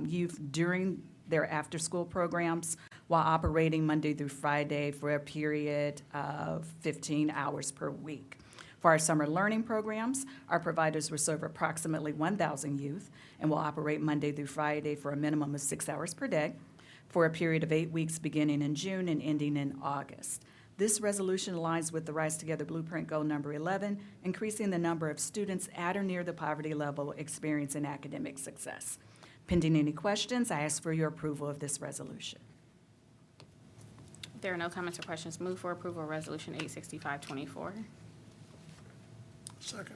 Speaker 17: youth during their after-school programs while operating Monday through Friday for a period of 15 hours per week. For our summer learning programs, our providers will serve approximately 1,000 youth and will operate Monday through Friday for a minimum of 6 hours per day for a period of 8 weeks beginning in June and ending in August. This resolution aligns with the Rise Together Blueprint Goal number 11, increasing the number of students at or near the poverty level experiencing academic success. Pending any questions, I ask for your approval of this resolution.
Speaker 5: If there are no comments or questions, move for approval of Resolution 86524.
Speaker 2: Second.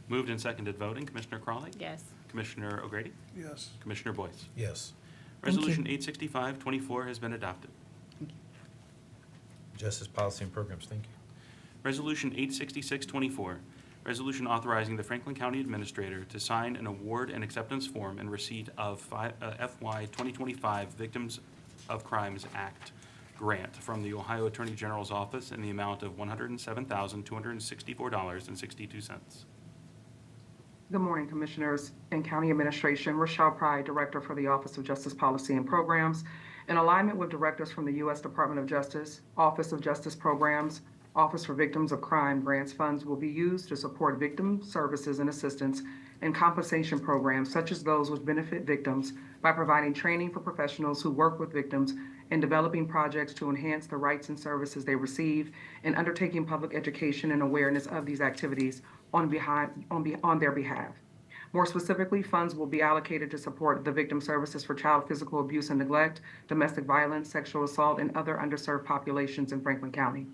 Speaker 8: Moved and seconded voting, Commissioner Crawley,
Speaker 5: Yes.
Speaker 8: Commissioner O'Grady,
Speaker 2: Yes.
Speaker 8: Commissioner Boyce.
Speaker 1: Yes.
Speaker 17: Thank you.
Speaker 8: Resolution 86524 has been adopted.
Speaker 1: Justice Policy and Programs, thank you.
Speaker 8: Resolution 86624, resolution authorizing the Franklin County Administrator to sign an award and acceptance form in receipt of FY 2025 Victims of Crimes Act grant from the Ohio Attorney General's Office in the amount of $107,264.62.
Speaker 18: Good morning, Commissioners and County Administration. Rochelle Pry, Director for the Office of Justice Policy and Programs. In alignment with directors from the U.S. Department of Justice, Office of Justice Programs, Office for Victims of Crime grants funds will be used to support victim services and assistance and compensation programs such as those which benefit victims by providing training for professionals who work with victims and developing projects to enhance the rights and services they receive, and undertaking public education and awareness of these activities on their behalf. More specifically, funds will be allocated to support the Victim Services for Child Physical Abuse and Neglect, Domestic Violence, Sexual Assault, and other underserved populations in Franklin County.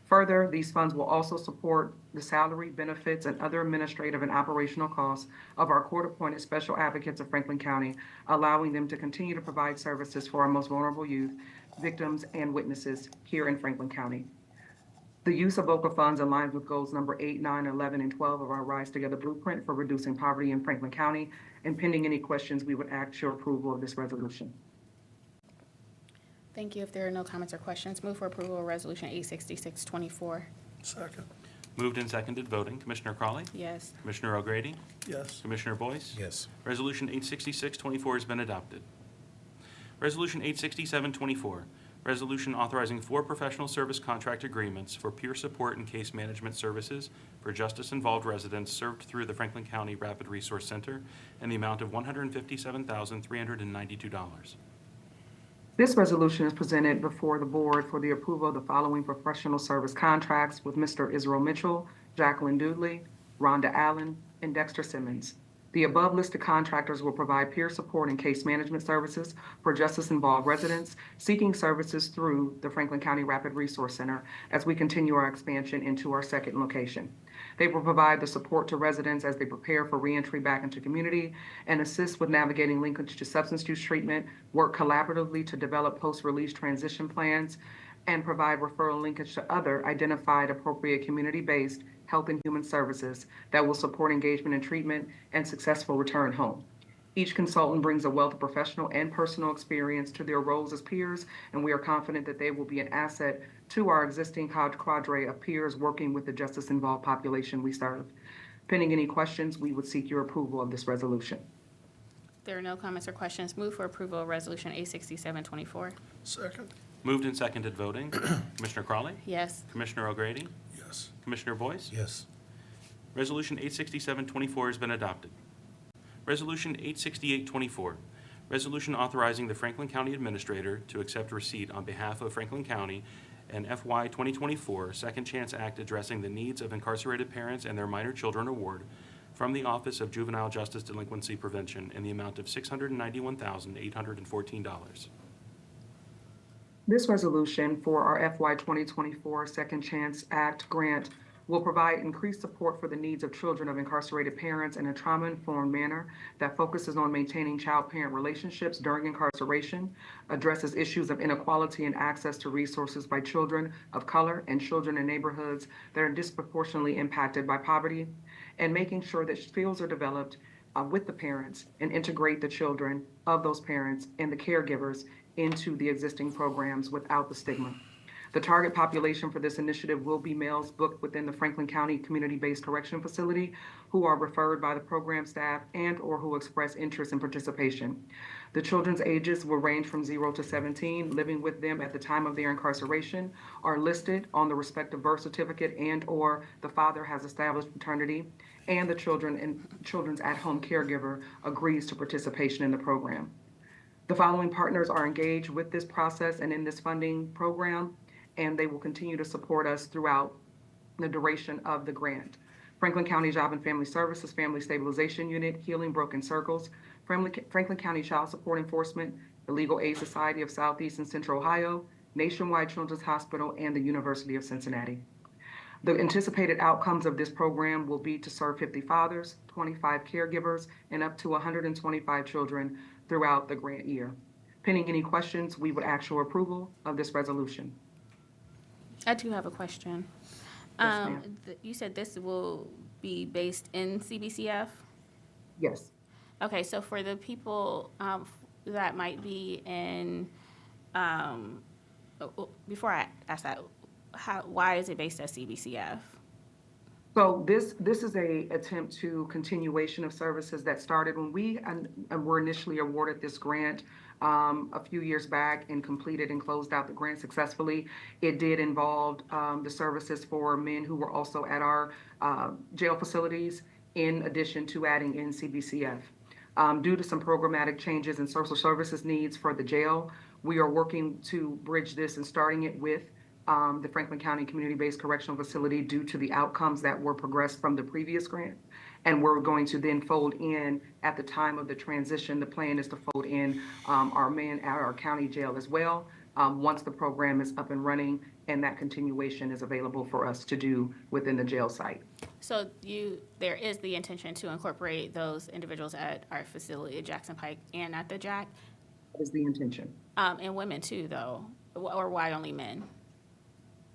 Speaker 18: Further, these funds will also support the salary, benefits, and other administrative and operational costs of our court-appointed special advocates of Franklin County, allowing them to continue to provide services for our most vulnerable youth, victims, and witnesses here in Franklin County. The use of VOCA funds aligns with goals number 8, 9, 11, and 12 of our Rise Together Blueprint for reducing poverty in Franklin County. And pending any questions, we would ask your approval of this resolution.
Speaker 5: Thank you. If there are no comments or questions, move for approval of Resolution 866-24.
Speaker 2: Second.
Speaker 8: Moved and seconded, voting. Commissioner Crawley?
Speaker 5: Yes.
Speaker 8: Commissioner O'Grady?
Speaker 2: Yes.
Speaker 8: Commissioner Boyce?
Speaker 6: Yes.
Speaker 8: Resolution 866-24 has been adopted. Resolution 867-24, resolution authorizing 4 professional service contract agreements for peer support and case management services for justice-involved residents served through the Franklin County Rapid Resource Center in the amount of $157,392.
Speaker 18: This resolution is presented before the board for the approval of the following professional service contracts with Mr. Israel Mitchell, Jacqueline Doodley, Rhonda Allen, and Dexter Simmons. The above listed contractors will provide peer support and case management services for justice-involved residents seeking services through the Franklin County Rapid Resource Center as we continue our expansion into our second location. They will provide the support to residents as they prepare for reentry back into community and assist with navigating linkage to substance use treatment, work collaboratively to develop post-release transition plans, and provide referral linkage to other identified appropriate community-based health and human services that will support engagement in treatment and successful return home. Each consultant brings a wealth of professional and personal experience to their roles as peers, and we are confident that they will be an asset to our existing cadre of peers working with the justice-involved population we serve. Pending any questions, we would seek your approval of this resolution.
Speaker 5: If there are no comments or questions, move for approval of Resolution 867-24.
Speaker 2: Second.
Speaker 8: Moved and seconded, voting. Commissioner Crawley?
Speaker 5: Yes.
Speaker 8: Commissioner O'Grady?
Speaker 2: Yes.
Speaker 8: Commissioner Boyce?
Speaker 6: Yes.
Speaker 8: Resolution 867-24 has been adopted. Resolution 868-24, resolution authorizing the Franklin County Administrator to accept receipt on behalf of Franklin County and FY 2024 Second Chance Act addressing the needs of incarcerated parents and their minor children award from the Office of Juvenile Justice Delinquency Prevention in the amount of $691,814.
Speaker 18: This resolution for our FY 2024 Second Chance Act grant will provide increased support for the needs of children of incarcerated parents in a trauma-informed manner that focuses on maintaining child-parent relationships during incarceration, addresses issues of inequality and access to resources by children of color and children in neighborhoods that are disproportionately impacted by poverty, and making sure that skills are developed with the parents and integrate the children of those parents and the caregivers into the existing programs without the stigma. The target population for this initiative will be males booked within the Franklin County Community-Based Correction Facility who are referred by the program staff and/or who express interest in participation. The children's ages will range from 0 to 17. Living with them at the time of their incarceration are listed on the respective birth certificate and/or the father has established paternity, and the children's at-home caregiver agrees to participation in the program. The following partners are engaged with this process and in this funding program, and they will continue to support us throughout the duration of the grant. Franklin County Job and Family Services Family Stabilization Unit, Healing Broken Circles, Franklin County Child Support Enforcement, the Legal Aid Society of Southeast and Central Ohio, Nationwide Children's Hospital, and the University of Cincinnati. The anticipated outcomes of this program will be to serve 50 fathers, 25 caregivers, and up to 125 children throughout the grant year. Pending any questions, we would ask your approval of this resolution.
Speaker 5: I do have a question.
Speaker 18: Yes, ma'am.
Speaker 5: You said this will be based in CBCF?
Speaker 18: Yes.
Speaker 5: Okay, so for the people that might be in, before I ask that, why is it based at CBCF?
Speaker 18: So this is a attempt to continuation of services that started when we were initially awarded this grant a few years back and completed and closed out the grant successfully. It did involve the services for men who were also at our jail facilities in addition to adding in CBCF. Due to some programmatic changes in social services needs for the jail, we are working to bridge this and starting it with the Franklin County Community-Based Correctional Facility due to the outcomes that were progressed from the previous grant. And we're going to then fold in, at the time of the transition, the plan is to fold in our men at our county jail as well, once the program is up and running and that continuation is available for us to do within the jail site.
Speaker 5: So there is the intention to incorporate those individuals at our facility at Jackson Pike and at the Jack,
Speaker 18: That is the intention.
Speaker 5: and women too, though, or why only men?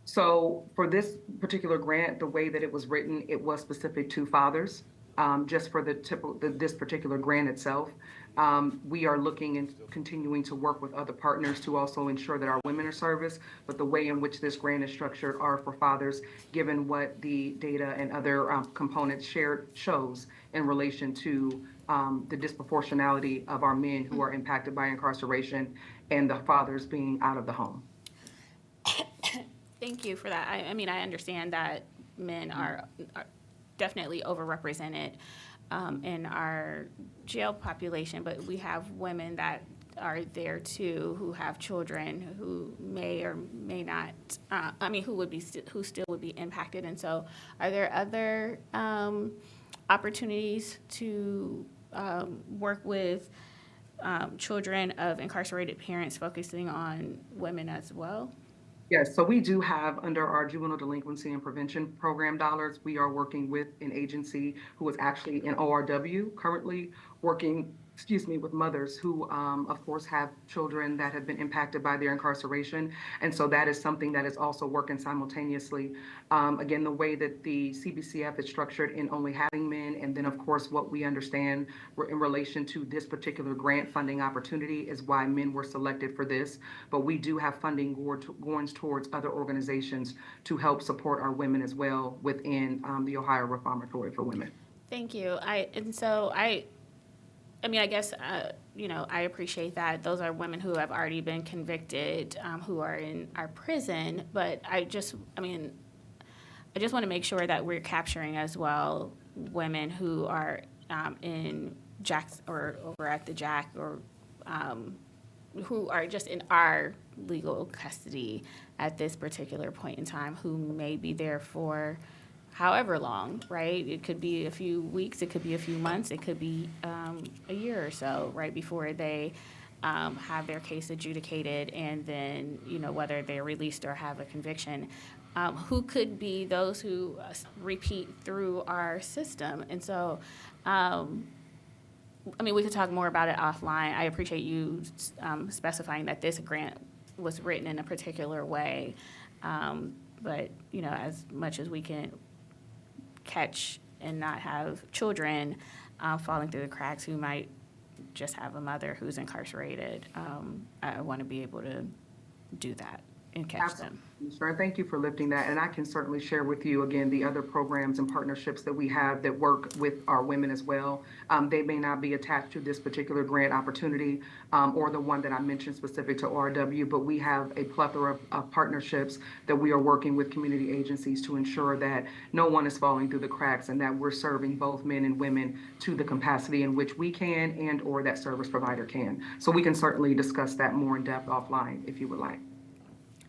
Speaker 18: So for this particular grant, the way that it was written, it was specific to fathers. Just for this particular grant itself, we are looking and continuing to work with other partners to also ensure that our women are serviced. But the way in which this grant is structured are for fathers, given what the data and other components shared shows in relation to the disproportionality of our men who are impacted by incarceration and the fathers being out of the home.
Speaker 5: Thank you for that. I mean, I understand that men are definitely overrepresented in our jail population, but we have women that are there too who have children who may or may not, who still would be impacted. And so are there other opportunities to work with children of incarcerated parents focusing on women as well?
Speaker 18: Yes, so we do have, under our juvenile delinquency and prevention program dollars, we are working with an agency who is actually in ORW currently working, with mothers who, of course, have children that have been impacted by their incarceration. And so that is something that is also working simultaneously. Again, the way that the CBCF is structured in only having men, and then, of course, what we understand in relation to this particular grant funding opportunity is why men were selected for this. But we do have funding going towards other organizations to help support our women as well within the Ohio Reformatory for Women.
Speaker 5: Thank you. I guess, I appreciate that. Those are women who have already been convicted, who are in our prison. But I just want to make sure that we're capturing as well women who are in Jack's or over at the Jack or who are just in our legal custody at this particular point in time, who may be there for however long, right? It could be a few weeks, it could be a few months, it could be a year or so, right, before they have their case adjudicated, and then, whether they're released or have a conviction. Who could be those who repeat through our system? And so, we could talk more about it offline. I appreciate you specifying that this grant was written in a particular way. But, as much as we can catch and not have children falling through the cracks who might just have a mother who's incarcerated, I want to be able to do that and catch them.
Speaker 18: Sure, thank you for lifting that. And I can certainly share with you, again, the other programs and partnerships that we have that work with our women as well. They may not be attached to this particular grant opportunity or the one that I mentioned specific to ORW, but we have a plethora of partnerships that we are working with community agencies to ensure that no one is falling through the cracks and that we're serving both men and women to the capacity in which we can and or that service provider can. So we can certainly discuss that more in depth offline if you would like.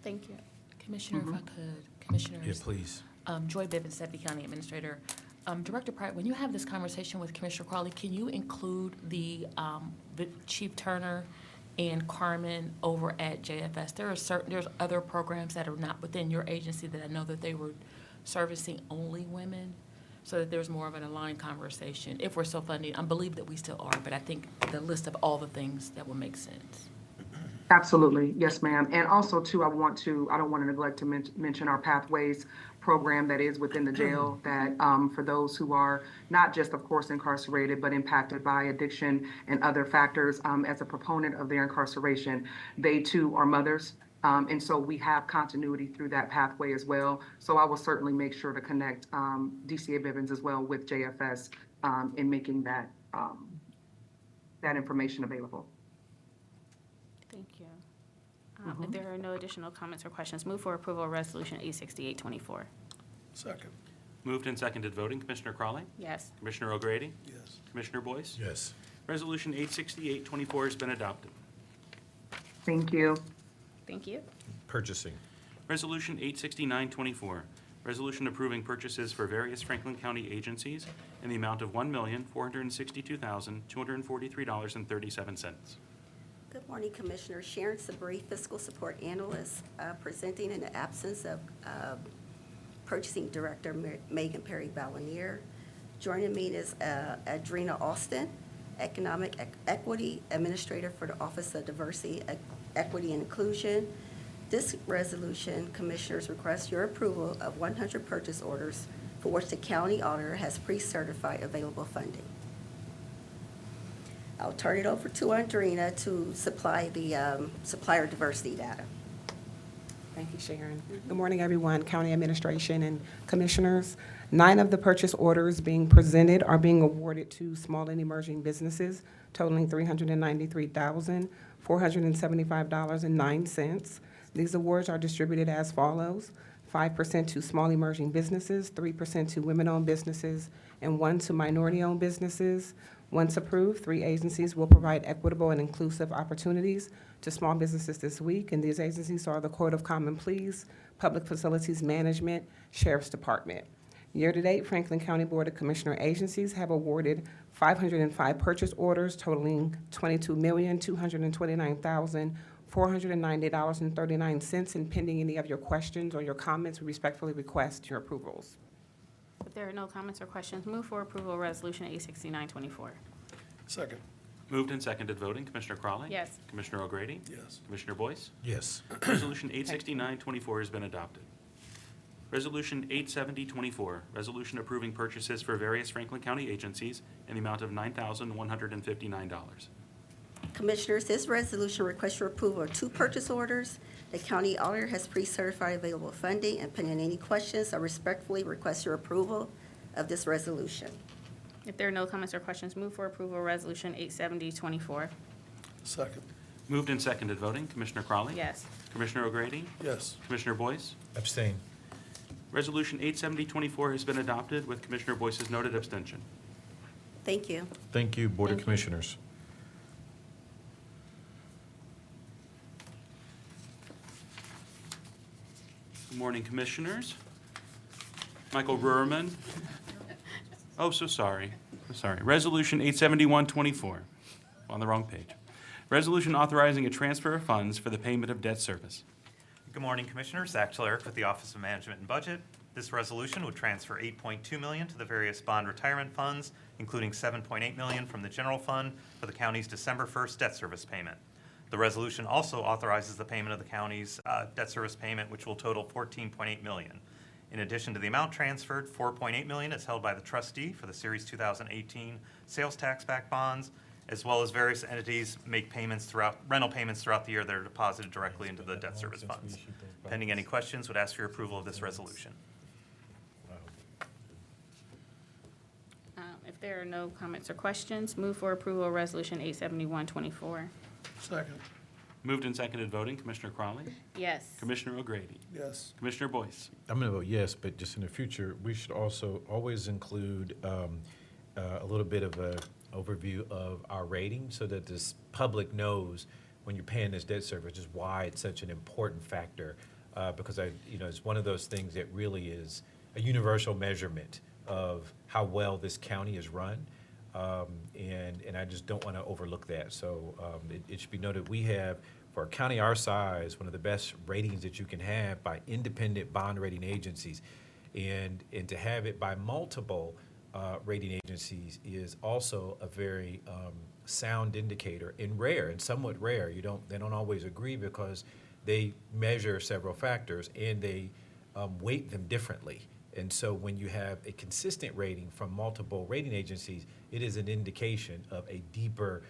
Speaker 5: Thank you.
Speaker 7: Commissioner, if I could, Commissioners.
Speaker 1: Yeah, please.
Speaker 7: Joy Bivens, Deputy County Administrator. Director Pratt, when you have this conversation with Commissioner Crawley, can you include the Chief Turner and Carmen over at JFS? There's other programs that are not within your agency that I know that they were servicing only women, so that there's more of an aligned conversation. If we're still funding, I believe that we still are, but I think the list of all the things that will make sense.
Speaker 18: Absolutely. Yes, ma'am. And also, too, I don't want to neglect to mention our Pathways program that is within the jail that for those who are not just, of course, incarcerated, but impacted by addiction and other factors as a proponent of their incarceration, they, too, are mothers. And so we have continuity through that pathway as well. So I will certainly make sure to connect DCA Bivens as well with JFS in making that information available.
Speaker 5: Thank you. If there are no additional comments or questions, move for approval of Resolution 868-24.
Speaker 4: Second.
Speaker 8: Moved and seconded voting, Commissioner Crawley?
Speaker 5: Yes.
Speaker 8: Commissioner O'Grady?
Speaker 2: Yes.
Speaker 8: Commissioner Boyce?
Speaker 6: Yes.
Speaker 8: Resolution 868-24 has been adopted.
Speaker 18: Thank you.
Speaker 5: Thank you.
Speaker 1: Purchasing.
Speaker 8: Resolution 869-24, resolution approving purchases for various Franklin County agencies in the amount of $1,462,243.37.
Speaker 19: Good morning, Commissioner. Sharon Sabri, Fiscal Support Analyst, presenting in the absence of Purchasing Director Megan Perry Balanier. Joining me is Adrena Austin, Economic Equity Administrator for the Office of Diversity, Equity, and Inclusion. This resolution, Commissioners, request your approval of 100 purchase orders for which the county auditor has pre-certified available funding. I'll turn it over to Andrina to supply the supplier diversity data.
Speaker 20: Thank you, Sharon. Good morning, everyone, County Administration and Commissioners. 9 of the purchase orders being presented are being awarded to small and emerging businesses totaling $393,475.09. These awards are distributed as follows: 5% to small emerging businesses, 3% to women-owned businesses, and 1 to minority-owned businesses. Once approved, 3 agencies will provide equitable and inclusive opportunities to small businesses this week, and these agencies are the Court of Common Pleas, Public Facilities Management, Sheriff's Department. Year-to-date, Franklin County Board of Commissioner agencies have awarded 505 purchase orders totaling $22,229,490.39, and pending any of your questions or your comments, we respectfully request your approvals.
Speaker 5: If there are no comments or questions, move for approval of Resolution 869-24.
Speaker 2: Second.
Speaker 8: Moved and seconded voting, Commissioner Crawley?
Speaker 5: Yes.
Speaker 8: Commissioner O'Grady?
Speaker 2: Yes.
Speaker 8: Commissioner Boyce?
Speaker 1: Yes.
Speaker 8: Resolution 869-24 has been adopted. Resolution 870-24, resolution approving purchases for various Franklin County agencies in the amount of $9,159.
Speaker 19: Commissioners, this resolution requests your approval of 2 purchase orders. The county auditor has pre-certified available funding, and pending any questions, I respectfully request your approval of this resolution.
Speaker 5: If there are no comments or questions, move for approval of Resolution 870-24.
Speaker 2: Second.
Speaker 8: Moved and seconded voting, Commissioner Crawley?
Speaker 5: Yes.
Speaker 8: Commissioner O'Grady?
Speaker 2: Yes.
Speaker 8: Commissioner Boyce?
Speaker 1: Abstain.
Speaker 8: Resolution 870-24 has been adopted with Commissioner Boyce's noted abstention.
Speaker 19: Thank you.
Speaker 1: Thank you, Board of
Speaker 5: Thank you.
Speaker 1: Commissioners.
Speaker 8: Good morning, Commissioners. Michael Ruhrman. Oh, so sorry. I'm sorry. Resolution 871-24, on the wrong page. Resolution authorizing a transfer of funds for the payment of debt service.
Speaker 21: Good morning, Commissioners. Zach Chilerick with the Office of Management and Budget. This resolution would transfer $8.2 million to the various bond retirement funds, including $7.8 million from the general fund for the county's December 1st debt service payment. The resolution also authorizes the payment of the county's debt service payment, which will total $14.8 million. In addition to the amount transferred, $4.8 million is held by the trustee for the Series 2018 sales tax-backed bonds, as well as various entities make rental payments throughout the year that are deposited directly into the debt service funds. Pending any questions, would ask for your approval of this resolution.
Speaker 5: If there are no comments or questions, move for approval of Resolution 871-24.
Speaker 2: Second.
Speaker 8: Moved and seconded voting, Commissioner Crawley?
Speaker 5: Yes.
Speaker 8: Commissioner O'Grady?
Speaker 2: Yes.
Speaker 8: Commissioner Boyce?
Speaker 1: I'm going to vote yes, but just in the future, we should also always include a little bit of an overview of our rating so that this public knows when you're paying this debt service just why it's such an important factor. Because it's one of those things that really is a universal measurement of how well this county is run. And I just don't want to overlook that. So it should be noted, we have, for a county our size, one of the best ratings that you can have by independent bond rating agencies. And to have it by multiple rating agencies is also a very sound indicator, and somewhat rare. They don't always agree because they measure several factors and they weight them differently. And so when you have a consistent rating from multiple rating agencies, it is an indication of a deeper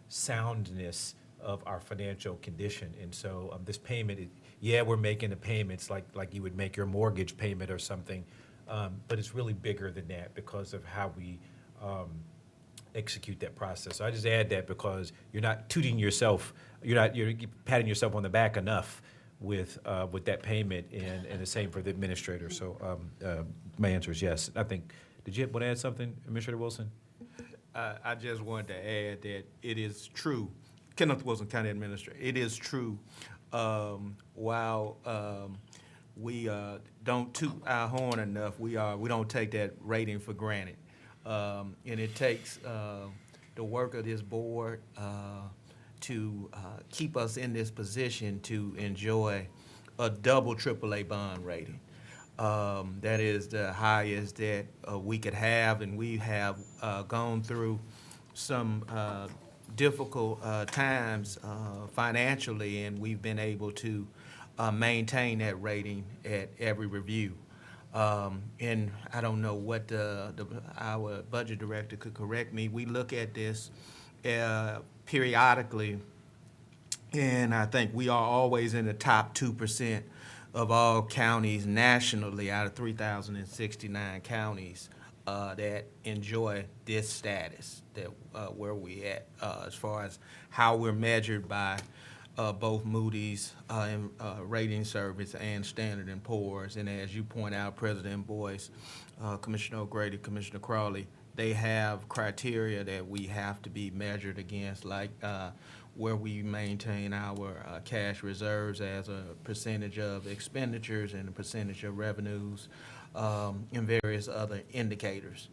Speaker 1: soundness of our financial condition. And so this payment, we're making the payments like you would make your mortgage payment or something, but it's really bigger than that because of how we execute that process. So I just add that because you're not tooting yourself, you're patting yourself on the back enough with that payment, and the same for the administrator. So my answer is yes. I think, did you want to add something, Administrator Wilson?
Speaker 3: I just wanted to add that it is true, Kenneth Wilson, County Administrator, it is true, while we don't toot our horn enough, we don't take that rating for granted. And it takes the work of this board to keep us in this position to enjoy a double AAA bond rating. That is the highest that we could have, and we have gone through some difficult times financially, and we've been able to maintain that rating at every review. And I don't know what our budget director could correct me. We look at this periodically, and I think we are always in the top 2% of all counties nationally out of 3,069 counties that enjoy this status, that where we at as far as how we're measured by both Moody's rating service and Standard & Poor's. And as you point out, President Boyce, Commissioner O'Grady, Commissioner Crawley, they have criteria that we have to be measured against, like where we maintain our cash reserves as a percentage of expenditures and a percentage of revenues, and various other indicators.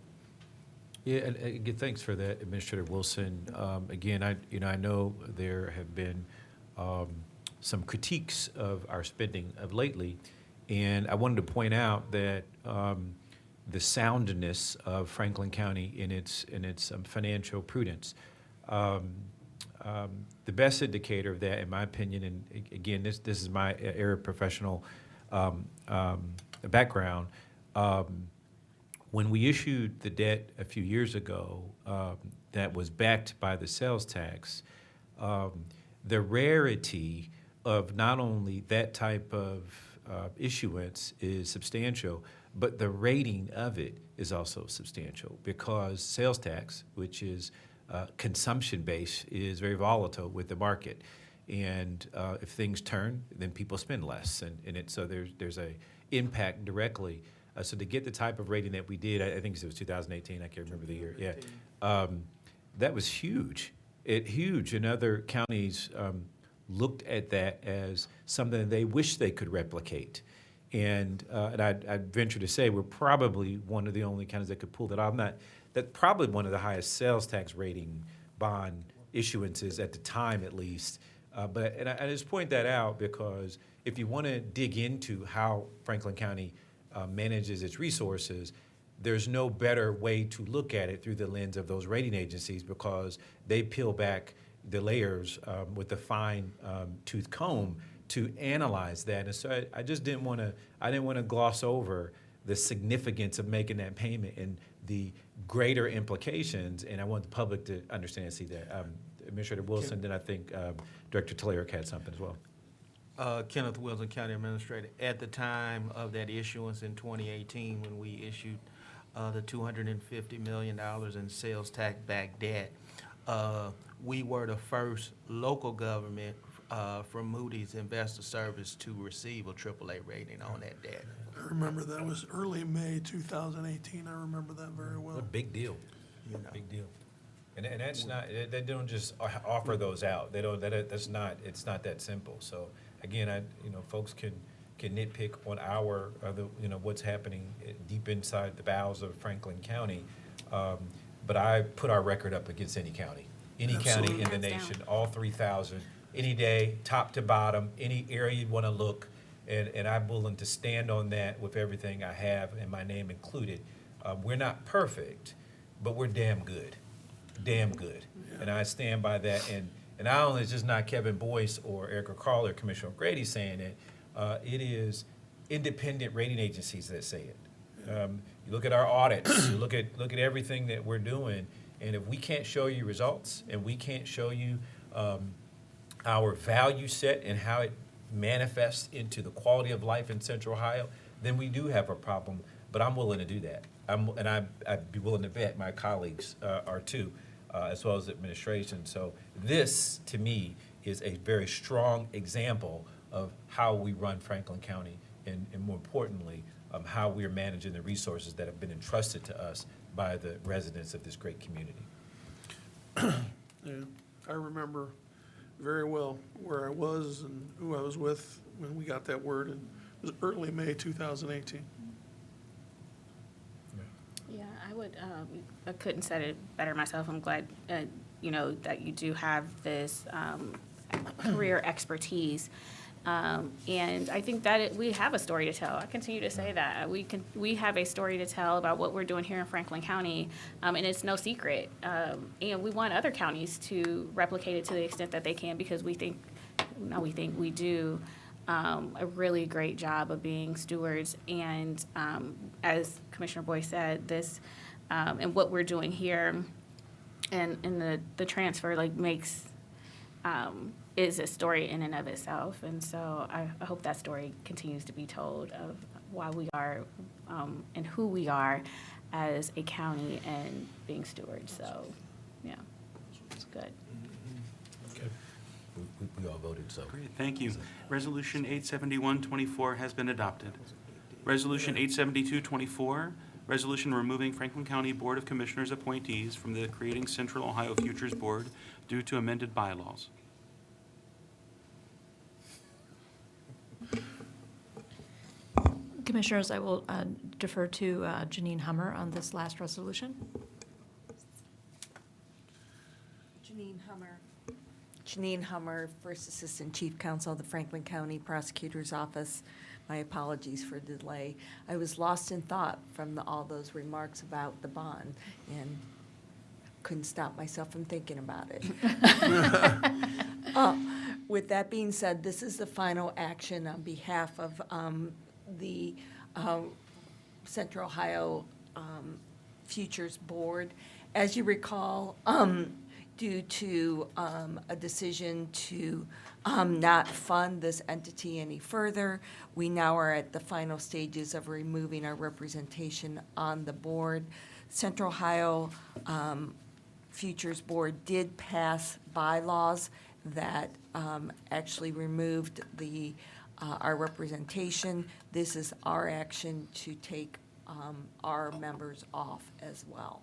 Speaker 1: Yeah, and again, thanks for that, Administrator Wilson. Again, I know there have been some critiques of our spending of lately, and I wanted to point out that the soundness of Franklin County in its financial prudence. The best indicator of that, in my opinion, and again, this is my area of professional background. When we issued the debt a few years ago that was backed by the sales tax, the rarity of not only that type of issuance is substantial, but the rating of it is also substantial, because sales tax, which is consumption-based, is very volatile with the market. And if things turn, then people spend less. So there's a impact directly. So to get the type of rating that we did, I think it was 2018, I can't remember the year, yeah. That was huge. Huge. And other counties looked at that as something they wish they could replicate. And I'd venture to say we're probably one of the only counties that could pull that off. That's probably one of the highest sales tax rating bond issuances at the time, at least. But I just point that out because if you want to dig into how Franklin County manages its resources, there's no better way to look at it through the lens of those rating agencies, because they peel back the layers with a fine tooth comb to analyze that. And so I just didn't want to gloss over the significance of making that payment and the greater implications, and I want the public to understand and see that. Administrator Wilson, then I think Director Telerik had something as well.
Speaker 3: Kenneth Wilson, County Administrator. At the time of that issuance in 2018, when we issued the $250 million in sales tax-backed debt, we were the first local government from Moody's Investor Service to receive a AAA rating on that debt.
Speaker 2: I remember that was early May 2018. I remember that very well.
Speaker 1: A big deal. Big deal. And that's not, they don't just offer those out. They don't, it's not that simple. So again, folks can nitpick on what's happening deep inside the bowels of Franklin County. But I put our record up against any county in the nation, all 3,000, any day, top to bottom, any area you'd want to look. And I'm willing to stand on that with everything I have, and my name included. We're not perfect, but we're damn good. Damn good. Yeah. And I stand by that. And not only is just not Kevin Boyce or Erica Crawley or Commissioner O'Grady saying it, it is independent rating agencies that say it. You look at our audits, you look at everything that we're doing, and if we can't show you results and we can't show you our value set and how it manifests into the quality of life in Central Ohio, then we do have a problem. But I'm willing to do that. I'd be willing to bet my colleagues are too, as well as the administration. So this, to me, is a very strong example of how we run Franklin County and more importantly, how we are managing the resources that have been entrusted to us by the residents of this great community.
Speaker 2: Yeah, I remember very well where I was and who I was with when we got that word, and it was early May 2018.
Speaker 5: Yeah, I couldn't said it better myself. I'm glad, that you do have this career expertise. And I think that we have a story to tell. I continue to say that. We have a story to tell about what we're doing here in Franklin County, and it's no secret. And we want other counties to replicate it to the extent that they can, because we do a really great job of being stewards. And as Commissioner Boyce said, this and what we're doing here and the transfer makes is a story in and of itself. And so I hope that story continues to be told of why we are and who we are as a county and being stewards. So, yeah, it's good.
Speaker 1: Okay. We all voted, so.
Speaker 8: Great, thank you. Resolution 871-24 has been adopted. Resolution 872-24, resolution removing Franklin County Board of Commissioners appointees from the Creating Central Ohio Futures Board due to amended bylaws.
Speaker 9: Commissioners, I will defer to Janine Hummer on this last resolution.
Speaker 11: Janine Hummer, First Assistant Chief Counsel of the Franklin County Prosecutor's Office. My apologies for the delay. I was lost in thought from all those remarks about the bond and couldn't stop myself from thinking about it. With that being said, this is the final action on behalf of the Central Ohio Futures Board. As you recall, due to a decision to not fund this entity any further, we now are at the final stages of removing our representation on the board. Central Ohio Futures Board did pass bylaws that actually removed our representation. This is our action to take our members off as well.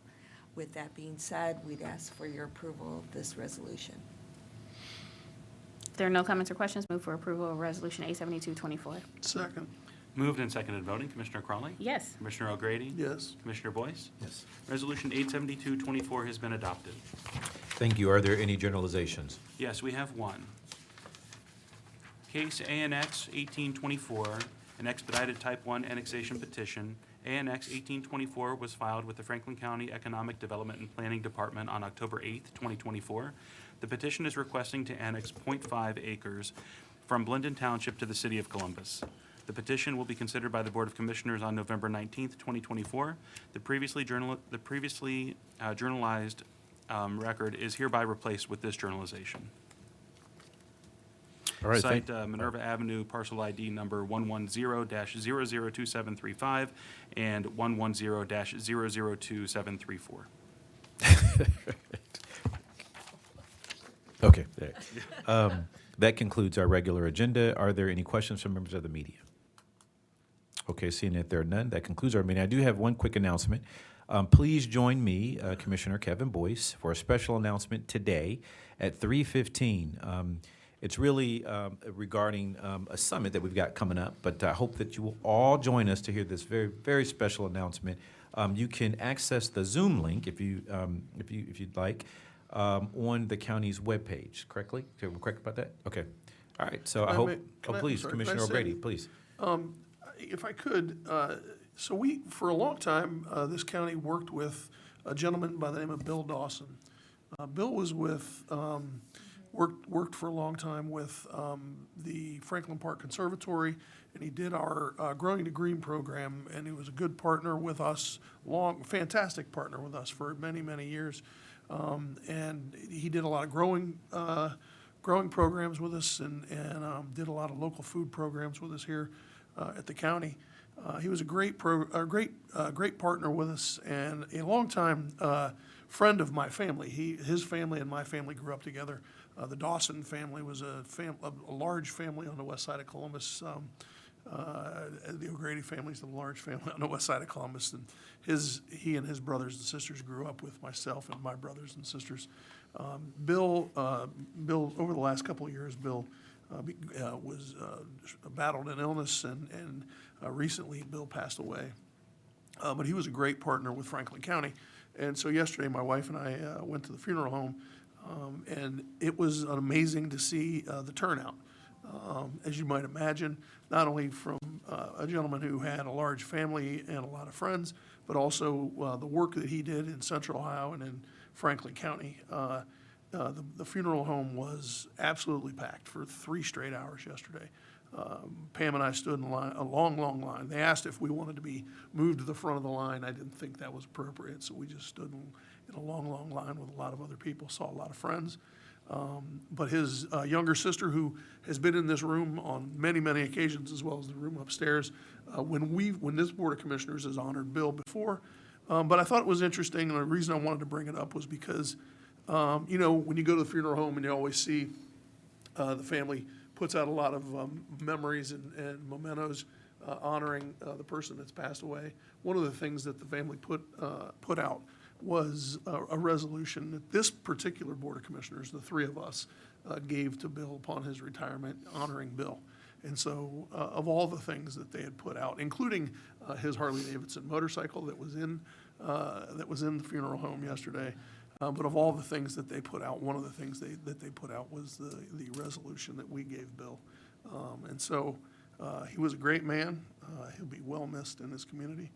Speaker 11: With that being said, we'd ask for your approval of this resolution.
Speaker 5: If there are no comments or questions, move for approval of Resolution 872-24.
Speaker 2: Second.
Speaker 8: Moved and seconded voting. Commissioner Crawley?
Speaker 5: Yes.
Speaker 8: Commissioner O'Grady?
Speaker 2: Yes.
Speaker 8: Commissioner Boyce?
Speaker 1: Yes.
Speaker 8: Resolution 872-24 has been adopted.
Speaker 1: Thank you. Are there any generalizations?
Speaker 8: Yes, we have one. Case ANX 1824, an expedited Type 1 annexation petition. ANX 1824 was filed with the Franklin County Economic Development and Planning Department on October 8, 2024. The petition is requesting to annex 0.5 acres from Blendon Township to the city of Columbus. The petition will be considered by the Board of Commissioners on November 19, 2024. The previously journalized record is hereby replaced with this journalization.
Speaker 6: All right,
Speaker 8: Site Minerva Avenue, parcel ID number 110-002735 and 110-002734.
Speaker 1: Okay. That concludes our regular agenda. Are there any questions from members of the media? Okay, seeing that there are none, that concludes our meeting. I do have one quick announcement. Please join me, Commissioner Kevin Boyce, for a special announcement today at 3:15. It's really regarding a summit that we've got coming up, but I hope that you will all join us to hear this very, very special announcement. You can access the Zoom link if you'd like on the county's webpage. Correctly? Am I correct about that? Okay. All right. So I hope. Please, Commissioner O'Grady, please.
Speaker 2: If I could, so we, for a long time, this county worked with a gentleman by the name of Bill Dawson. Bill was with, worked for a long time with the Franklin Park Conservatory, and he did our Growing to Green program, and he was a good partner with us, fantastic partner with us for many, many years. And he did a lot of growing programs with us and did a lot of local food programs with us here at the county. He was a great partner with us and a longtime friend of my family. His family and my family grew up together The Dawson family was a large family on the west side of Columbus. The O'Grady family's a large family on the west side of Columbus, and he and his brothers and sisters grew up with myself and my brothers and sisters. Bill, over the last couple of years, Bill was battled an illness, and recently Bill passed away. But he was a great partner with Franklin County, and so yesterday my wife and I went to the funeral home, and it was amazing to see the turnout. As you might imagine, not only from a gentleman who had a large family and a lot of friends, but also the work that he did in Central Ohio and in Franklin County. The funeral home was absolutely packed for 3 straight hours yesterday. Pam and I stood in line, a long, long line. They asked if we wanted to be moved to the front of the line. I didn't think that was appropriate, so we just stood in a long, long line with a lot of other people, saw a lot of friends. But his younger sister, who has been in this room on many, many occasions, as well as the room upstairs, when this Board of Commissioners has honored Bill before. But I thought it was interesting, and the reason I wanted to bring it up was because, when you go to the funeral home and you always see the family puts out a lot of memories and mementos honoring the person that's passed away. One of the things that the family put out was a resolution that this particular Board of Commissioners, the 3 of us, gave to Bill upon his retirement, honoring Bill. And so of all the things that they had put out, including his Harley-Davidson motorcycle that was in the funeral home yesterday, but of all the things that they put out, one of the things that they put out was the resolution that we gave Bill. And so he was a great man. He'll be well missed in his community,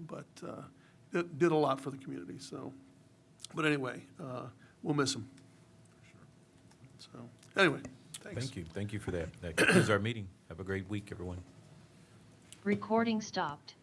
Speaker 2: but did a lot for the community. So, but anyway, we'll miss him. So anyway, thanks.
Speaker 1: Thank you for that. That concludes our meeting. Have a great week, everyone.
Speaker 10: Recording stopped.